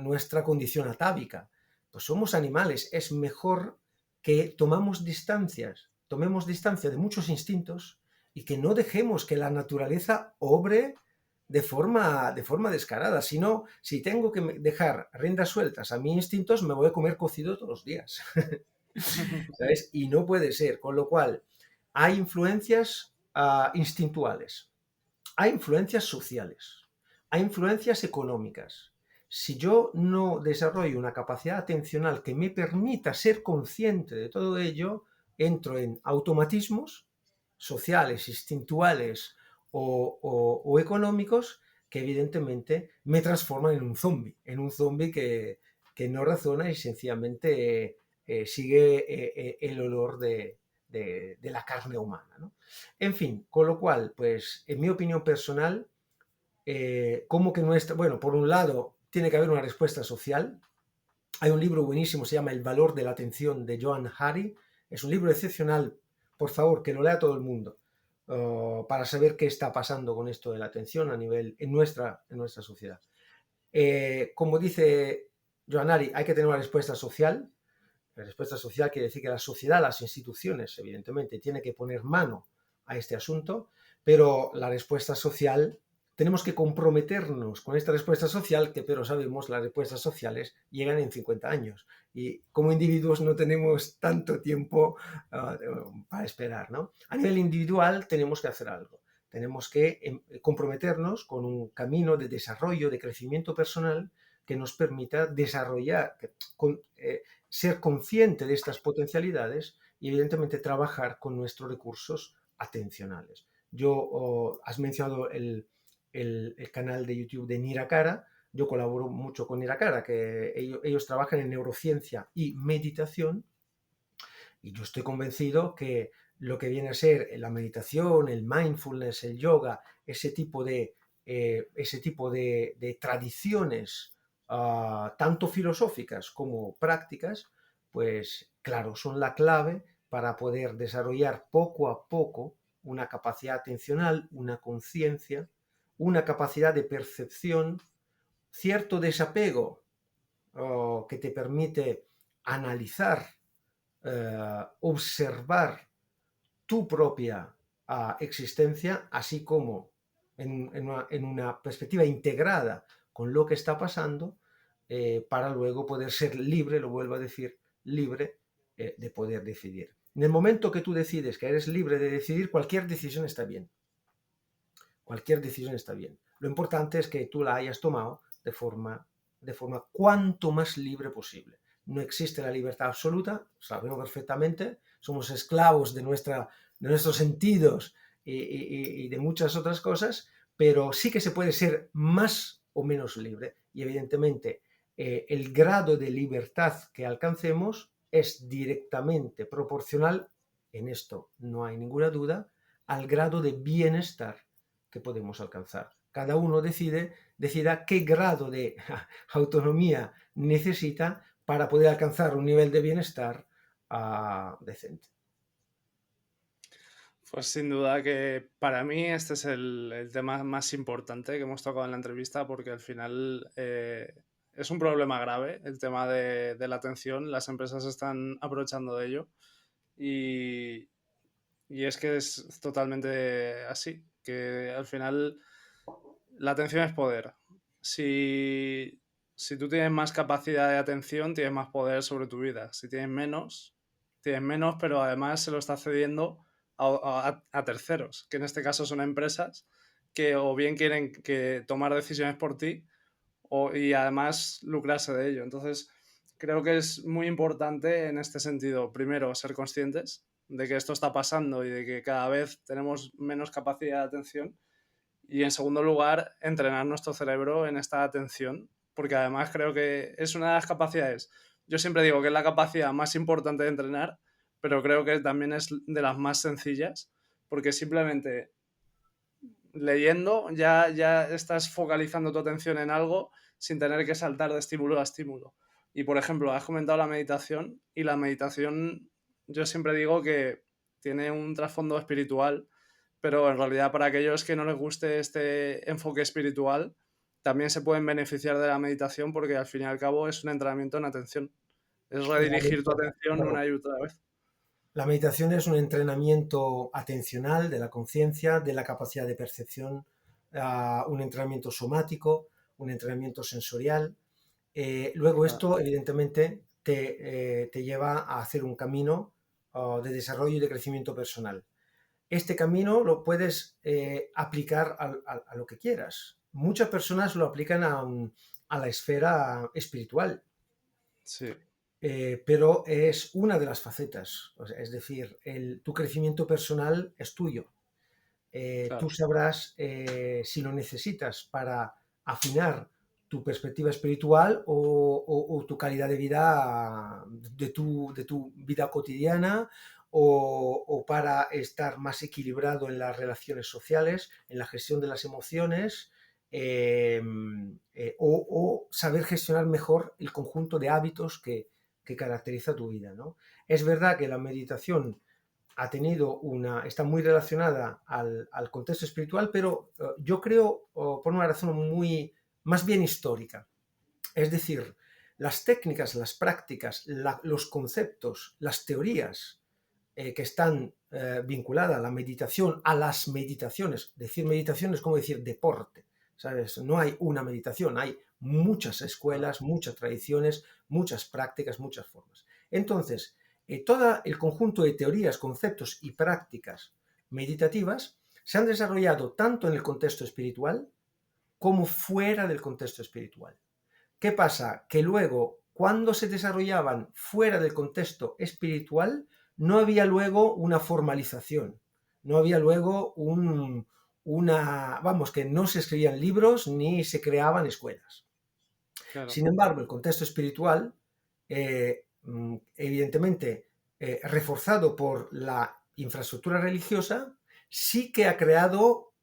nuestra condición atávica. Pues somos animales, es mejor que tomemos distancia de muchos instintos y que no dejemos que la naturaleza obre de forma descarada. Si no, si tengo que dejar riendas sueltas a mis instintos, me voy a comer cocido todos los días. ¿Sabes? Y no puede ser. Con lo cual, hay influencias instintuales, hay influencias sociales, hay influencias económicas. Si yo no desarrollo una capacidad atencional que me permita ser consciente de todo ello, entro en automatismos sociales, instintuales o económicos que evidentemente me transforman en un zombie que no razona y sencillamente sigue el olor de la carne humana, ¿no? En fin, con lo cual, pues en mi opinión personal, como que nuestra, bueno, por un lado, tiene que haber una respuesta social. Hay un libro buenísimo, se llama El valor de la atención, de Joan Hari. Es un libro excepcional, por favor, que lo lea todo el mundo, para saber qué está pasando con esto de la atención a nivel en nuestra sociedad. Como dice Joan Hari, hay que tener una respuesta social. La respuesta social quiere decir que la sociedad, las instituciones, evidentemente, tienen que poner mano a este asunto, pero la respuesta social, tenemos que comprometernos con esta respuesta social, que pero sabemos, las respuestas sociales llegan en 50 años y como individuos no tenemos tanto tiempo para esperar, ¿no? A nivel individual tenemos que hacer algo. Tenemos que comprometernos con un camino de desarrollo, de crecimiento personal que nos permita desarrollar, ser consciente de estas potencialidades y evidentemente trabajar con nuestros recursos atencionales. Has mencionado el canal de YouTube de Nirakara. Yo colaboro mucho con Nirakara, que ellos trabajan en neurociencia y meditación, y yo estoy convencido que lo que viene a ser la meditación, el mindfulness, el yoga, ese tipo de tradiciones, tanto filosóficas como prácticas, pues claro, son la clave para poder desarrollar poco a poco una capacidad atencional, una conciencia, una capacidad de percepción, cierto desapego que te permite analizar, observar tu propia existencia, así como en una perspectiva integrada con lo que está pasando, para luego poder ser libre, lo vuelvo a decir, libre de poder decidir. En el momento que tú decides que eres libre de decidir, cualquier decisión está bien. Cualquier decisión está bien. Lo importante es que tú la hayas tomado de forma cuanto más libre posible. No existe la libertad absoluta, sabemos perfectamente, somos esclavos de nuestros sentidos y de muchas otras cosas, pero sí que se puede ser más o menos libre y evidentemente el grado de libertad que alcancemos es directamente proporcional, en esto no hay ninguna duda, al grado de bienestar que podemos alcanzar. Cada uno decida qué grado de autonomía necesita para poder alcanzar un nivel de bienestar decente. Pues sin duda que para mí este es el tema más importante que hemos tocado en la entrevista, porque al final es un problema grave el tema de la atención. Las empresas están aprovechando de ello y, y es que es totalmente así, que al final la atención es poder. Si tú tienes más capacidad de atención, tienes más poder sobre tu vida. Si tienes menos, pero además se lo está cediendo a terceros, que en este caso son empresas que o bien quieren tomar decisiones por ti y además lucrarse de ello. Entonces, creo que es muy importante en este sentido, primero, ser conscientes de que esto está pasando y de que cada vez tenemos menos capacidad de atención. Y en segundo lugar, entrenar nuestro cerebro en esta atención, porque además creo que es una de las capacidades. Yo siempre digo que es la capacidad más importante de entrenar, pero creo que también es de las más sencillas, porque simplemente leyendo ya estás focalizando tu atención en algo sin tener que saltar de estímulo a estímulo. Y por ejemplo, has comentado la meditación, y la meditación yo siempre digo que tiene un trasfondo espiritual, pero en realidad para aquellos que no les guste este enfoque espiritual, también se pueden beneficiar de la meditación, porque al fin y al cabo es un entrenamiento en atención. Es redirigir tu atención una y otra vez. La meditación es un entrenamiento atencional de la conciencia, de la capacidad de percepción, un entrenamiento somático, un entrenamiento sensorial. Luego esto, evidentemente, te lleva a hacer un camino de desarrollo y de crecimiento personal. este camino lo puedes aplicar a lo que quieras. Muchas personas lo aplican a la esfera espiritual, Sí, pero es una de las facetas. O sea, es decir, tu crecimiento personal es tuyo. Tú claro. sabrás si lo necesitas para afinar tu perspectiva espiritual o tu calidad de vida, de tu vida cotidiana, o para estar más equilibrado en las relaciones sociales, en la gestión de las emociones, o saber gestionar mejor el conjunto de hábitos que caracteriza tu vida, ¿no? Es verdad que la meditación está muy relacionada al contexto espiritual, pero yo creo por una razón más bien histórica. Es decir, las técnicas, las prácticas, los conceptos, las teorías que están vinculadas a la meditación, a las meditaciones. Decir meditación es como decir deporte, ¿sabes? No hay una meditación, hay muchas Claro. escuelas, muchas tradiciones, muchas prácticas, muchas formas. Entonces, todo el conjunto de teorías, conceptos y prácticas meditativas se han desarrollado tanto en el contexto espiritual como fuera del contexto espiritual. ¿Qué pasa? Que luego, cuando se desarrollaban fuera del contexto espiritual, no había luego una formalización, no había luego vamos, que no se escribían libros ni se creaban escuelas. Claro. Sin embargo, el contexto espiritual, evidentemente reforzado por la infraestructura religiosa, sí que ha creado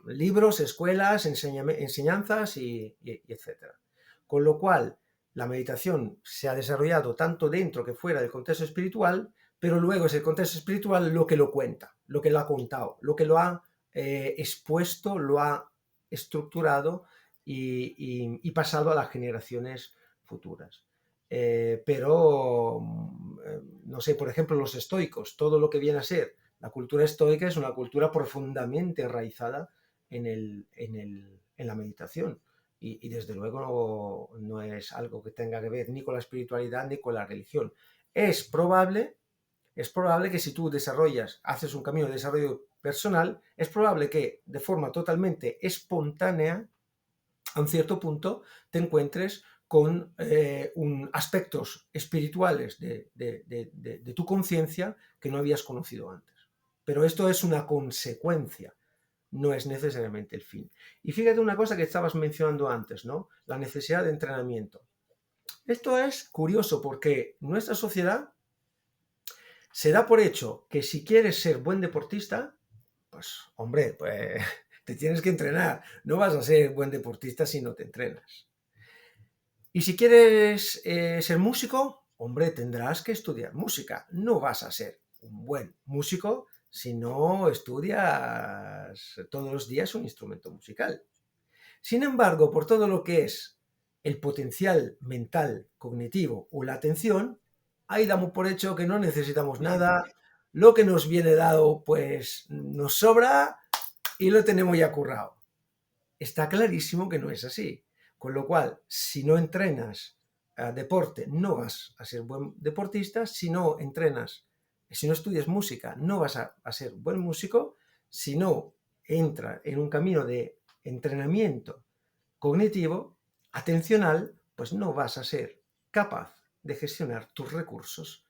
libros, escuelas, enseñanzas y etcétera. Con lo cual, la meditación se ha desarrollado tanto dentro que fuera del contexto espiritual, pero luego es el contexto espiritual lo que lo cuenta, lo que lo ha contado, lo que lo ha expuesto, lo ha estructurado y pasado a las generaciones futuras. Pero, no sé, por ejemplo, los estoicos, todo lo que viene a ser la cultura estoica es una cultura profundamente enraizada en la meditación. Y desde luego no es algo que tenga que ver ni con la espiritualidad ni con la religión. Es probable, es probable que si tú haces un camino de desarrollo personal, es probable que de forma totalmente espontánea a un cierto punto te encuentres con aspectos espirituales de tu conciencia que no habías conocido antes. Pero esto es una consecuencia, no es necesariamente el fin. Y fíjate una cosa que estabas mencionando antes, ¿no? La necesidad de entrenamiento. Esto es curioso porque nuestra sociedad se da por hecho que si quieres ser buen deportista, pues hombre, pues te tienes que entrenar. No vas a ser buen deportista si no te entrenas. Y si quieres ser músico, hombre, tendrás que estudiar música. No vas a ser un buen músico si no estudias todos los días un instrumento musical. Sin embargo, por todo lo que es el potencial mental, cognitivo o la atención, ahí damos por hecho que no necesitamos nada. Lo que nos viene dado, pues nos sobra y lo tenemos ya currado. Está clarísimo que no es así. Con lo cual, si no entrenas deporte, no vas a ser buen deportista. Si no entrenas, si no estudias música, no vas a ser buen músico. Si no entras en un camino de entrenamiento cognitivo, atencional, pues no vas a ser capaz de gestionar tus recursos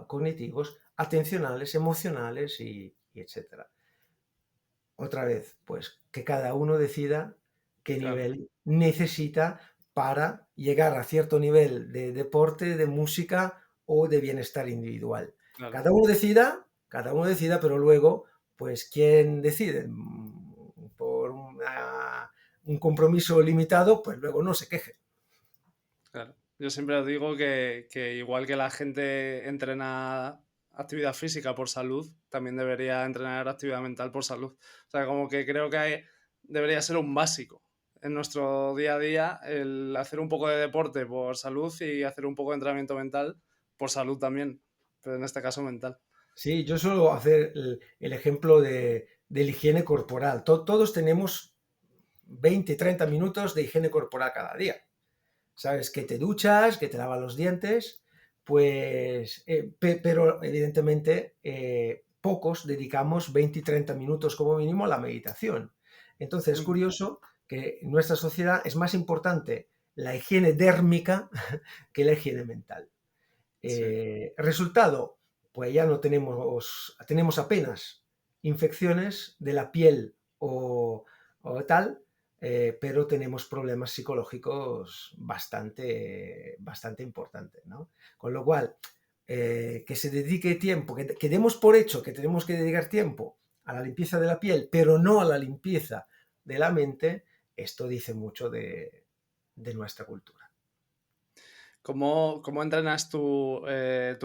cognitivos, atencionales, emocionales y etcétera. Otra vez, pues que cada uno decida qué Claro, nivel necesita para llegar a cierto nivel de deporte, de música o de bienestar individual. claro. Cada uno decida, pero luego, pues, ¿quién decide? Por un compromiso limitado, pues luego no se queje. Claro. Yo siempre os digo que igual que la gente entrena actividad física por salud, también debería entrenar actividad mental por salud. O sea, como que creo que debería ser un básico en nuestro día a día el hacer un poco de deporte por salud y hacer un poco de entrenamiento mental por salud también, pero en este caso mental. Sí, yo suelo hacer el ejemplo de la higiene corporal. Todos tenemos 20, 30 minutos de higiene corporal cada día. Sabes que te duchas, que te lavas los dientes, pues, pero evidentemente pocos dedicamos 20 y 30 minutos como mínimo a la meditación. Entonces es Ujú. curioso que en nuestra sociedad es más importante la higiene dérmica que la higiene mental. Sí. Resultado, pues ya no tenemos apenas infecciones de la piel o tal, pero tenemos problemas psicológicos bastante importantes, ¿no? Con lo cual, que se dedique tiempo, que demos por hecho que tenemos que dedicar tiempo a la limpieza de la piel, pero no a la limpieza de la mente, esto dice mucho de nuestra cultura. ¿Cómo entrenas tu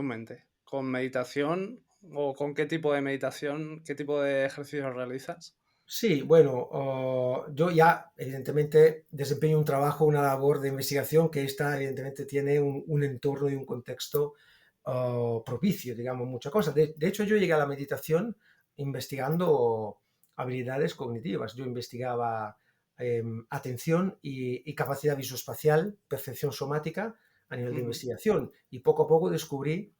mente? ¿Con meditación o con qué tipo de meditación, qué tipo de ejercicios realizas? Sí, bueno, yo ya evidentemente desempeño un trabajo, una labor de investigación que esta evidentemente tiene un entorno y un contexto propicio, digamos, muchas cosas. De hecho, yo llegué a la meditación investigando habilidades cognitivas. Yo investigaba atención y capacidad visoespacial, percepción somática a nivel de Ujú. investigación. Y poco a poco descubrí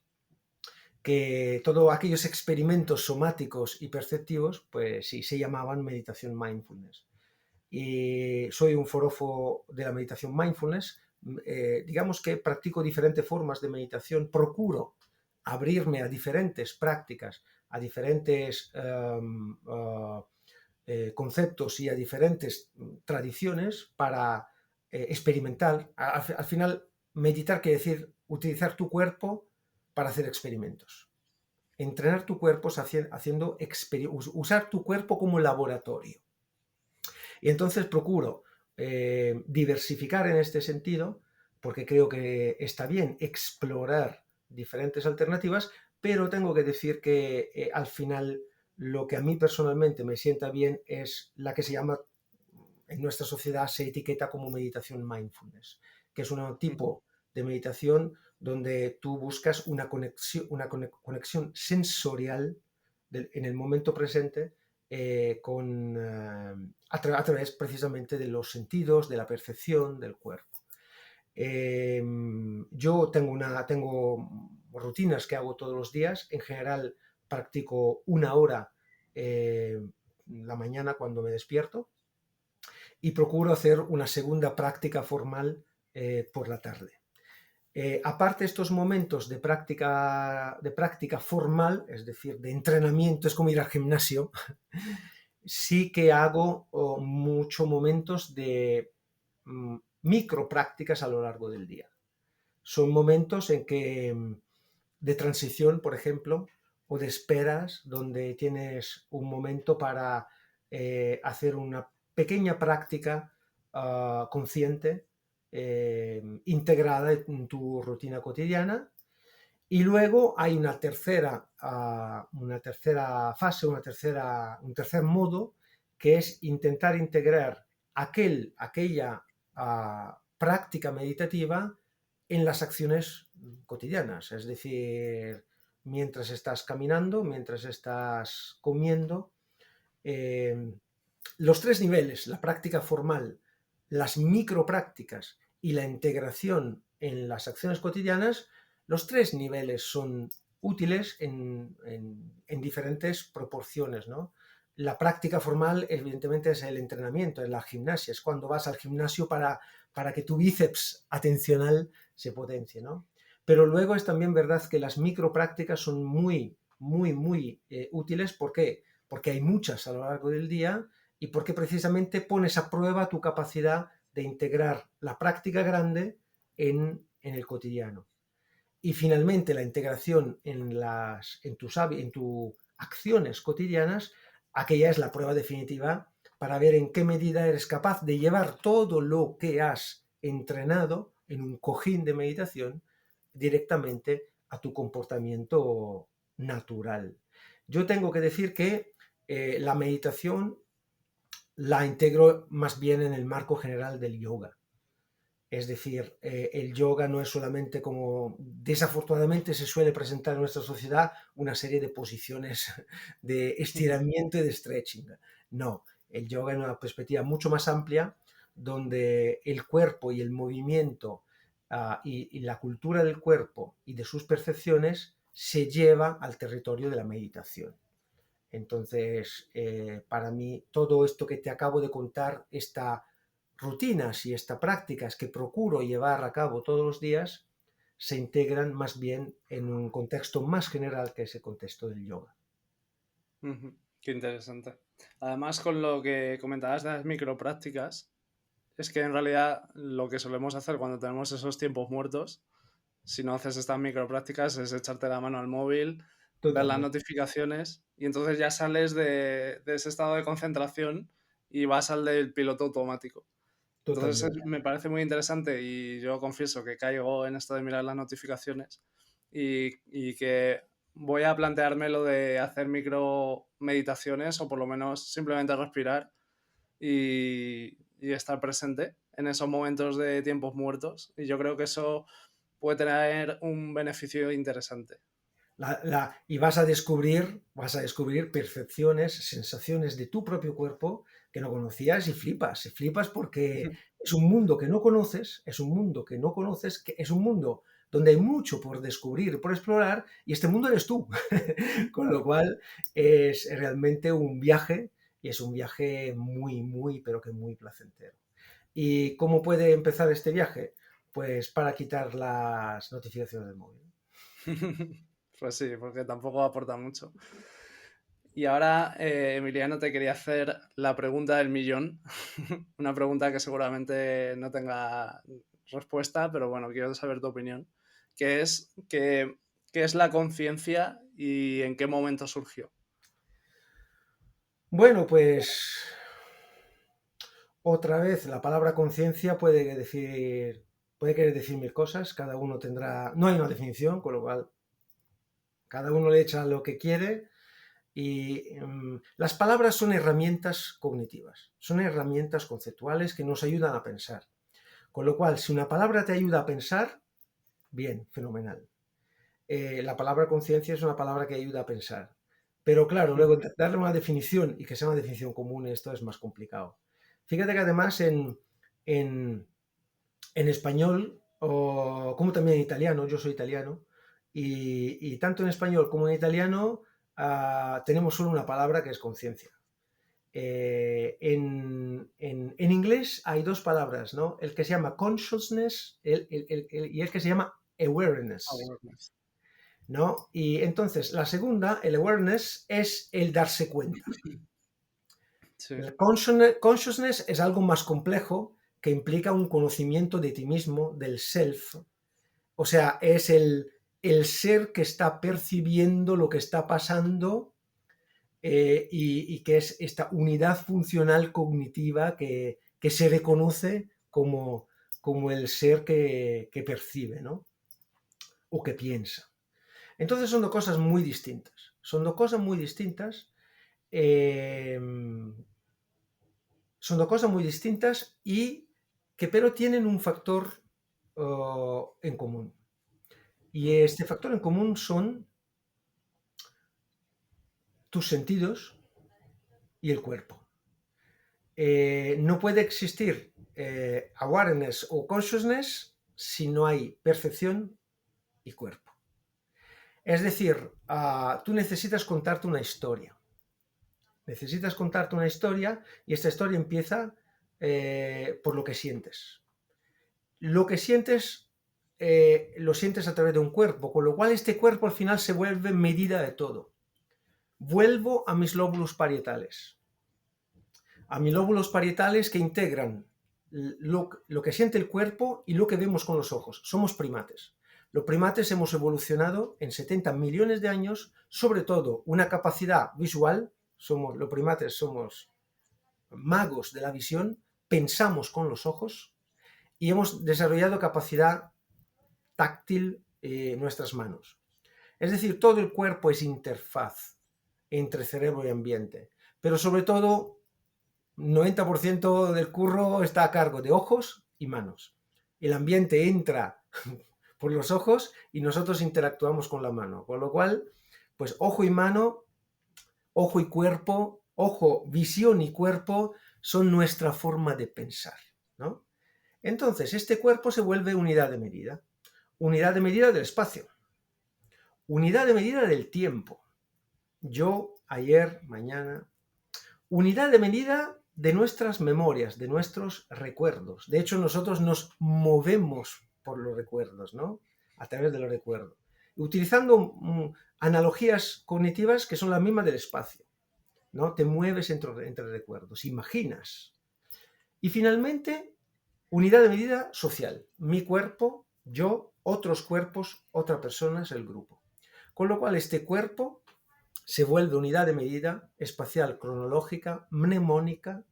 que todos aquellos experimentos somáticos y perceptivos, pues sí, se llamaban meditación mindfulness. Y soy un forofo de la meditación mindfulness. Digamos que practico diferentes formas de meditación, procuro abrirme a diferentes prácticas, a diferentes conceptos y a diferentes tradiciones para experimentar. Al final, meditar quiere decir utilizar tu cuerpo para hacer experimentos. Entrenar tu cuerpo es haciendo usar tu cuerpo como laboratorio. Y entonces procuro diversificar en este sentido, porque creo que está bien explorar diferentes alternativas, pero tengo que decir que al final lo que a mí personalmente me sienta bien es la que se llama, en nuestra sociedad se etiqueta como meditación mindfulness, que es un Ujú. tipo de meditación donde tú buscas una conexión sensorial en el momento presente a través precisamente de los sentidos, de la percepción del cuerpo. Yo tengo rutinas que hago todos los días. En general practico una hora la mañana cuando me despierto y procuro hacer una segunda práctica formal por la tarde. Aparte estos momentos de práctica formal, es decir, de entrenamiento, es como ir al gimnasio, sí que hago muchos momentos de micro prácticas a lo largo del día. Son momentos en que de transición, por ejemplo, o de esperas, donde tienes un momento para hacer una pequeña práctica consciente, integrada en tu rutina cotidiana. Y luego hay una tercera fase, un tercer modo, que es intentar integrar aquella práctica meditativa en las acciones cotidianas. Es decir, mientras estás caminando, mientras estás comiendo, eh, los tres niveles, la práctica formal, las microprácticas y la integración en las acciones cotidianas, los tres niveles son útiles en diferentes proporciones, ¿no? La práctica formal, evidentemente, es el entrenamiento, es la gimnasia, es cuando vas al gimnasio para que tu bíceps atencional se potencie, ¿no? Pero luego es también verdad que las microprácticas son muy, muy, muy útiles. ¿Por qué? Porque hay muchas a lo largo del día y porque precisamente pones a prueba tu capacidad de integrar la práctica grande en el cotidiano. Y finalmente la integración en tus acciones cotidianas, aquella es la prueba definitiva para ver en qué medida eres capaz de llevar todo lo que has entrenado en un cojín de meditación directamente a tu comportamiento natural. Yo tengo que decir que la meditación la integro más bien en el marco general del yoga. Es decir, el yoga no es solamente, como desafortunadamente se suele presentar en nuestra sociedad, una serie de posiciones de Ujú. estiramiento y de stretching. No, el yoga es una perspectiva mucho más amplia donde el cuerpo y el movimiento y la cultura del cuerpo y de sus percepciones se lleva al territorio de la meditación. Entonces, para mí, todo esto que te acabo de contar, estas rutinas y estas prácticas que procuro llevar a cabo todos los días, se integran más bien en un contexto más general que ese contexto del yoga. Ujú. Qué interesante. Además, con lo que comentabas de las microprácticas, es que en realidad lo que solemos hacer cuando tenemos esos tiempos muertos, si no haces estas microprácticas, es echarte la mano al móvil, ver las Totalmente, notificaciones y entonces ya sales de ese estado de concentración y vas al del piloto automático. Entonces totalmente. me parece muy interesante y yo confieso que caigo en esto de mirar las notificaciones y que voy a plantearme lo de hacer micro meditaciones o por lo menos simplemente respirar y estar presente en esos momentos de tiempos muertos. Y yo creo que eso puede tener un beneficio interesante. Y vas a descubrir percepciones, sensaciones de tu propio cuerpo que no conocías y flipas porque es un mundo que no conoces, es un mundo que no conoces, que es un mundo donde hay mucho por descubrir, por explorar, y este mundo eres tú. Con lo cual es realmente un viaje, y es un viaje muy, muy, pero que muy placentero. ¿Y cómo puede empezar este viaje? Pues para quitar las notificaciones del móvil. Pues sí, porque tampoco aporta mucho. Y ahora, Emiliano, te quería hacer la pregunta del millón. Una pregunta que seguramente no tenga respuesta, pero bueno, quiero saber tu opinión. Que es qué es la conciencia y en qué momento surgió? Bueno, pues otra vez la palabra conciencia puede querer decir mil cosas, cada uno tendrá, no hay una definición, con lo cual cada uno le echa lo que quiere y las palabras son herramientas cognitivas, son herramientas conceptuales que nos ayudan a pensar. Con lo cual, si una palabra te ayuda a pensar, bien, fenomenal. La palabra conciencia es una palabra que ayuda a pensar. Pero claro, luego darle una definición y que sea una definición común, esto es más complicado. Fíjate que además en, en español, o como también en italiano, yo soy italiano, y tanto en español como en italiano tenemos solo una palabra que es conciencia. En inglés hay dos palabras, ¿no? El que se llama consciousness y el que se llama awareness, Awareness. ¿no? Y entonces la segunda, el awareness, es el darse cuenta. Sí. El consciousness es algo más complejo que implica un conocimiento de ti mismo, del self. O sea, es el ser que está percibiendo lo que está pasando y que es esta unidad funcional cognitiva que se reconoce como el ser que percibe, ¿no? O que piensa. Entonces son dos cosas muy distintas. Son dos cosas muy distintas. eh, Son dos cosas muy distintas y que pero tienen un factor en común. Y este factor en común son tus sentidos y el cuerpo. No puede existir awareness o consciousness si no hay percepción y cuerpo. Es decir, tú necesitas contarte una historia. Necesitas contarte una historia y esta historia empieza por lo que sientes. Lo que sientes lo sientes a través de un cuerpo, con lo cual este cuerpo al final se vuelve medida de todo. Vuelvo a mis lóbulos parietales. A mis lóbulos parietales que integran lo que siente el cuerpo y lo que vemos con los ojos. Somos primates. Los primates hemos evolucionado en 70 millones de años, sobre todo una capacidad visual. Los primates somos magos de la visión, pensamos con los ojos y hemos desarrollado capacidad táctil en nuestras manos. Es decir, todo el cuerpo es interfaz entre cerebro y ambiente, pero sobre todo 90% del curro está a cargo de ojos y manos. El ambiente entra por los ojos y nosotros interactuamos con la mano, con lo cual, pues ojo y mano, ojo y cuerpo, ojo, visión y cuerpo son nuestra forma de pensar, ¿no? Entonces, este cuerpo se vuelve unidad de medida del espacio, unidad de medida del tiempo. yo, ayer, mañana. Unidad de medida de nuestras memorias, de nuestros recuerdos. De hecho, nosotros nos movemos por los recuerdos, ¿no? A través de los recuerdos. Utilizando analogías cognitivas que son las mismas del espacio, ¿no? Te mueves entre recuerdos, imaginas. Y finalmente, unidad de medida social. Mi cuerpo, yo, otros cuerpos, otra persona es el grupo. Con lo cual, este cuerpo se vuelve unidad de medida espacial, cronológica, mnemónica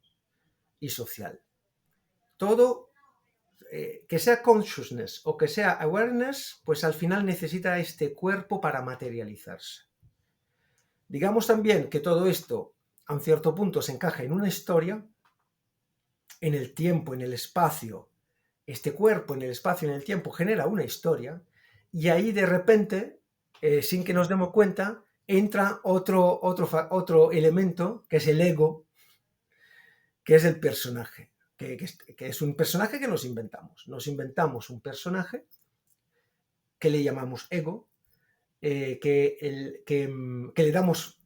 y social. Todo, que sea consciousness o que sea awareness, pues al final necesita este cuerpo para materializarse. Digamos también que todo esto, a un cierto punto, se encaja en una historia, en el tiempo, en el espacio. Este cuerpo en el espacio, en el tiempo, genera una historia y ahí de repente, sin que nos demos cuenta, entra otro elemento, que es el ego, que es el personaje, que es un personaje que nos inventamos. Nos inventamos un personaje que le llamamos ego, que le damos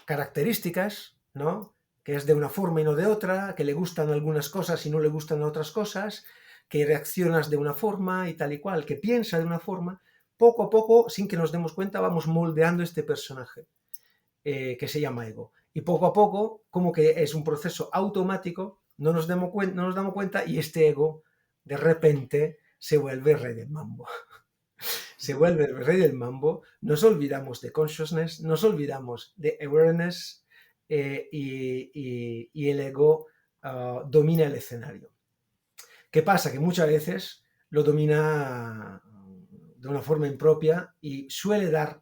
características, ¿no? Que es de una forma y no de otra, que le gustan algunas cosas y no le gustan otras cosas, que reaccionas de una forma y tal y cual, que piensa de una forma. Poco a poco, sin que nos demos cuenta, vamos moldeando este personaje que se llama ego. Y poco a poco, como que es un proceso automático, no nos damos cuenta y este ego de repente se vuelve rey del mambo. Se vuelve el rey del mambo, nos olvidamos de consciousness, nos olvidamos de awareness y el ego domina el escenario. ¿Qué pasa? Que muchas veces lo domina de una forma impropia y suele dar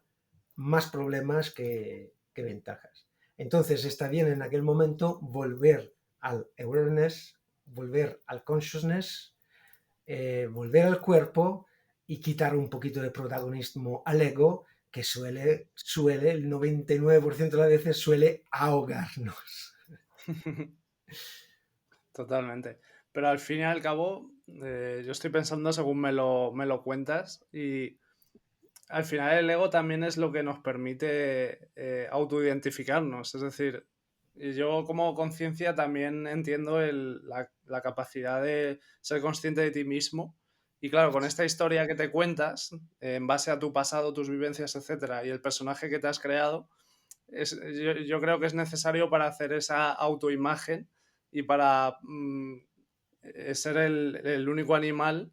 más problemas que ventajas. Entonces está bien en aquel momento volver al awareness, volver al consciousness, volver al cuerpo y quitar un poquito de protagonismo al ego, que suele el 99% de las veces suele ahogarnos. Totalmente. Pero al fin y al cabo, yo estoy pensando según me lo cuentas y al final el ego también es lo que nos permite autoidentificarnos. Es decir, yo como conciencia también entiendo la capacidad de ser consciente de ti mismo. Y claro, con esta historia que te cuentas, en base a tu pasado, tus vivencias, etcétera, y el personaje que te has creado, yo creo que es necesario para hacer esa autoimagen y para ser el único animal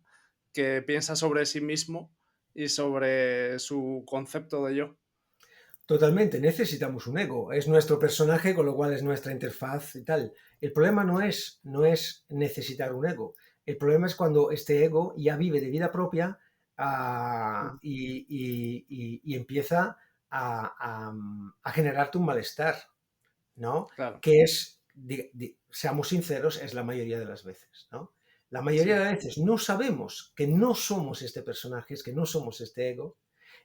que piensa sobre sí mismo y sobre su concepto de yo. Totalmente, necesitamos un ego, es nuestro personaje, con lo cual es nuestra interfaz y tal. El problema no es necesitar un ego, el problema es cuando este ego ya vive de vida propia y empieza a generarte un malestar, ¿no? Claro, Que es, seamos sinceros, es la mayoría de las veces, ¿no? La mayoría de sí. las veces no sabemos que no somos este personaje, es que no somos este ego.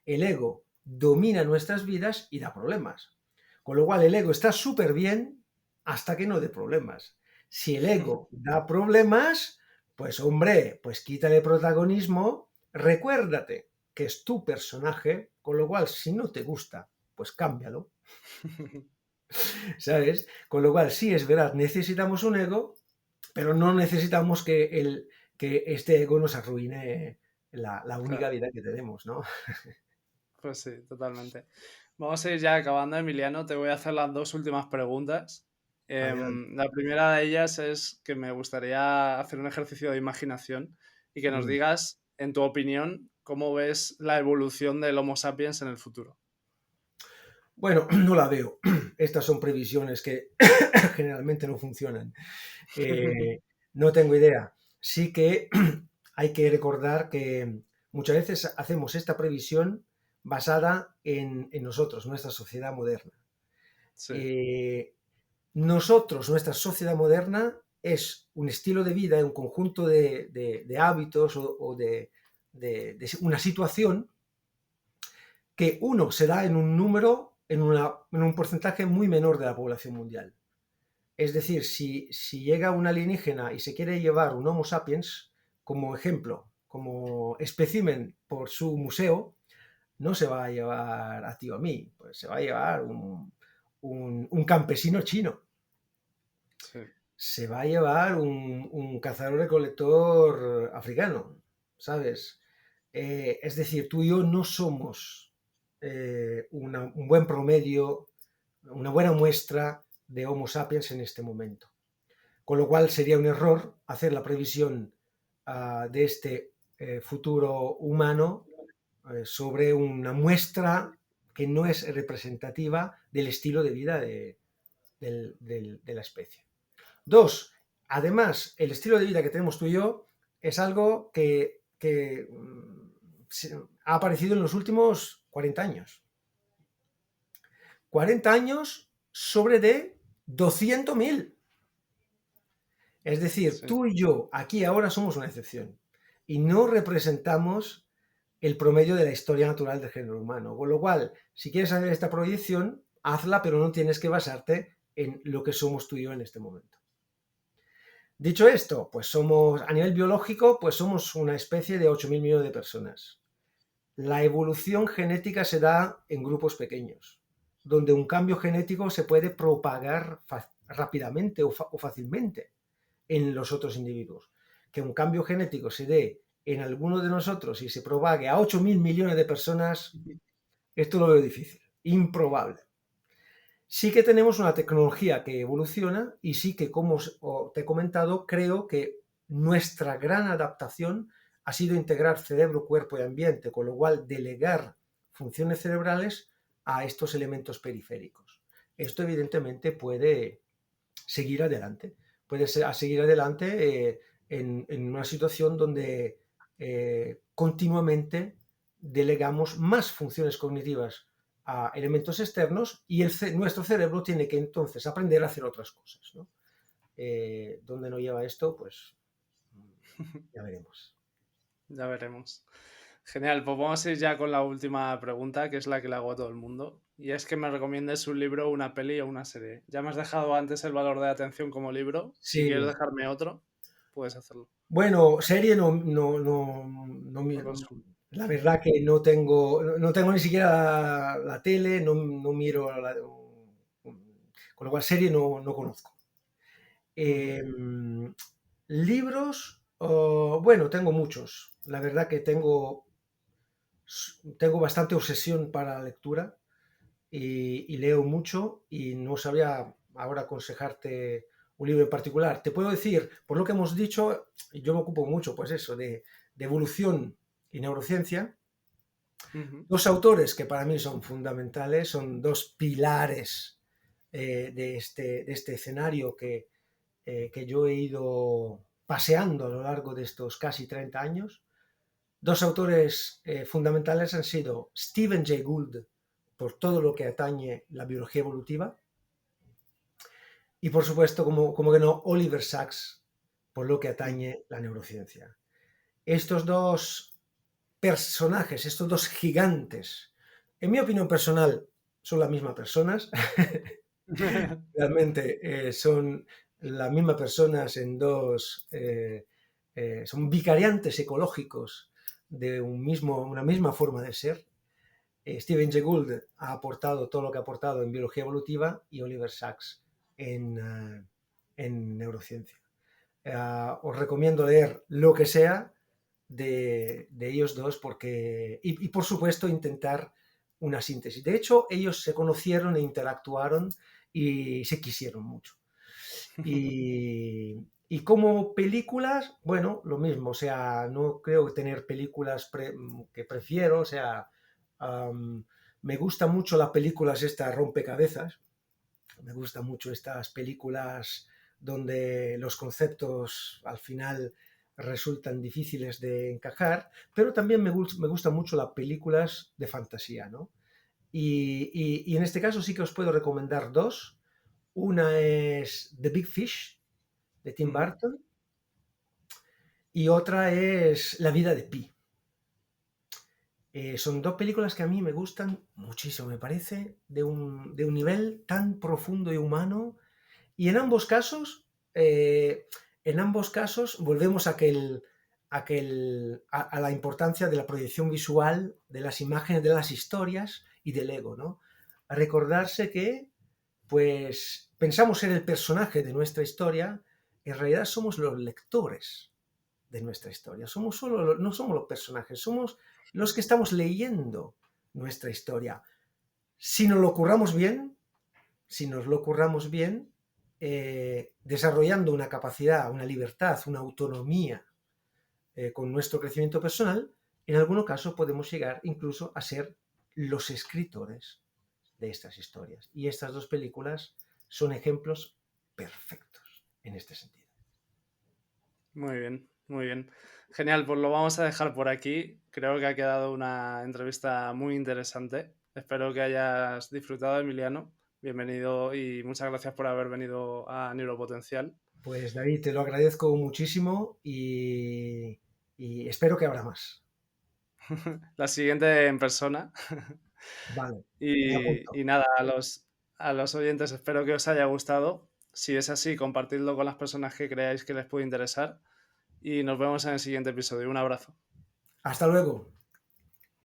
El ego domina nuestras vidas y da problemas. Con lo cual el ego está súper bien hasta que no dé problemas. Si el ego da problemas, pues hombre, pues quítale protagonismo, recuérdate que es tu personaje, con lo cual si no te gusta, pues cámbialo. ¿Sabes? Con lo cual, sí, es verdad, necesitamos un ego, pero no necesitamos que este ego nos arruine la única Claro, vida que tenemos, ¿no? pues sí, totalmente. Vamos a ir ya acabando, Emiliano. Te voy a hacer las dos últimas preguntas. Adelante. La primera de ellas es que me gustaría hacer un ejercicio de imaginación y que nos Mm. digas, en tu opinión, cómo ves la evolución del Homo sapiens en el futuro. Bueno, no la veo. Estas son previsiones que generalmente no funcionan. Eh, no tengo idea. Sí que hay que recordar que muchas veces hacemos esta previsión basada en nosotros, nuestra sociedad moderna. Sí, Eh, Nosotros, nuestra sociedad moderna, es un estilo de vida, un conjunto de hábitos o de una situación que uno se da en un número, en un porcentaje muy menor de la población mundial. Es decir, si llega un alienígena y se quiere llevar un Homo sapiens como ejemplo, como espécimen por su museo, no se va a llevar a ti o a mí, pues se va a llevar un campesino chino, Sí, se va a llevar un cazador-recolector africano, ¿sabes? Es decir, tú y yo no somos un buen promedio, una buena muestra de Homo sapiens en este momento. Con lo cual sería un error hacer la previsión de este futuro humano sobre una muestra que no es representativa del estilo de vida de la especie. Dos, además, el estilo de vida que tenemos tú y yo es algo que ha aparecido en los últimos 40 años. 40 años sobre de 200.000. Es decir, sí. tú y yo aquí ahora somos una excepción y no representamos el promedio de la historia natural del género humano. Con lo cual, si quieres hacer esta proyección, hazla, pero no tienes que basarte en lo que somos tú y yo en este momento. Dicho esto, pues somos, a nivel biológico, pues somos una especie de 8.000 millones de personas. La evolución genética se da en grupos pequeños, donde un cambio genético se puede propagar rápidamente o fácilmente en los otros individuos. Que un cambio genético se dé en alguno de nosotros y se propague a 8.000 millones de personas, esto lo veo difícil, improbable. Sí que tenemos una tecnología que evoluciona y sí que, como te he comentado, creo que nuestra gran adaptación ha sido integrar cerebro, cuerpo y ambiente, con lo cual delegar funciones cerebrales a estos elementos periféricos. Esto evidentemente puede seguir adelante, puede seguir adelante en una situación donde continuamente delegamos más funciones cognitivas a elementos externos y nuestro cerebro tiene que entonces aprender a hacer otras cosas, ¿no? ¿Dónde no lleva esto? Pues ya veremos. Ya veremos. Genial, pues vamos a ir ya con la última pregunta, que es la que le hago a todo el mundo. Y es que me recomiendes un libro, una peli o una serie. Ya me has dejado antes El valor de la atención como libro. Si quieres Sí, dejarme otro, puedes hacerlo. bueno, serie No consumo. la verdad que no tengo ni siquiera la tele, no miro con lo cual serie no conozco. Ujú. Eh, libros, bueno, tengo muchos. La verdad que tengo bastante obsesión para la lectura y leo mucho y no sabría ahora aconsejarte un libro en particular. Te puedo decir, por lo que hemos dicho, yo me ocupo mucho, pues eso, de evolución y neurociencia. Ujú. Dos autores que para mí son fundamentales, son dos pilares de este escenario que yo he ido paseando a lo largo de estos casi 30 años. Dos autores fundamentales han sido Stephen Jay Gould, por todo lo que atañe la biología evolutiva, y por supuesto, como que no, Oliver Sacks, por lo que atañe la neurociencia. Estos dos personajes, estos dos gigantes, en mi opinión personal, son las mismas personas. Realmente son las mismas personas en son vicariantes ecológicos de una misma forma de ser. Stephen Jay Gould ha aportado todo lo que ha aportado en biología evolutiva y Oliver Sacks en neurociencia. Os recomiendo leer lo que sea de ellos dos y por supuesto intentar una síntesis. De hecho, ellos se conocieron e interactuaron y se quisieron mucho. Y como películas, bueno, lo mismo, o sea, no creo tener películas que prefiero, o sea, um, me gustan mucho las películas estas rompecabezas, me gustan mucho estas películas donde los conceptos al final resultan difíciles de encajar, pero también me gustan mucho las películas de fantasía, ¿no? Y en este caso sí que os puedo recomendar dos. Una es The Big Fish, de Tim Ujú. Burton, y otra es La vida de Pi. Son dos películas que a mí me gustan muchísimo, me parece de un nivel tan profundo y humano. Y en ambos casos volvemos a a la importancia de la proyección visual, de las imágenes, de las historias y del ego, ¿no? A recordarse que, pues, pensamos ser el personaje de nuestra historia, en realidad somos los lectores de nuestra historia. No somos los personajes, somos los que estamos leyendo nuestra historia. Si nos lo curramos bien, si nos lo curramos bien, desarrollando una capacidad, una libertad, una autonomía con nuestro crecimiento personal, en algún caso podemos llegar incluso a ser los escritores de estas historias. Y estas dos películas son ejemplos perfectos en este sentido. Muy bien, muy bien. Genial, pues lo vamos a dejar por aquí. Creo que ha quedado una entrevista muy interesante. Espero que hayas disfrutado, Emiliano. Bienvenido y muchas gracias por haber venido a Neuropotencial. Pues David, te lo agradezco muchísimo y espero que habrá más. La siguiente en persona. Vale, me Y apunto. nada, a los oyentes espero que os haya gustado. Si es así, compartidlo con las personas que creáis que les puede interesar. Y nos vemos en el siguiente episodio. Un abrazo. Hasta luego.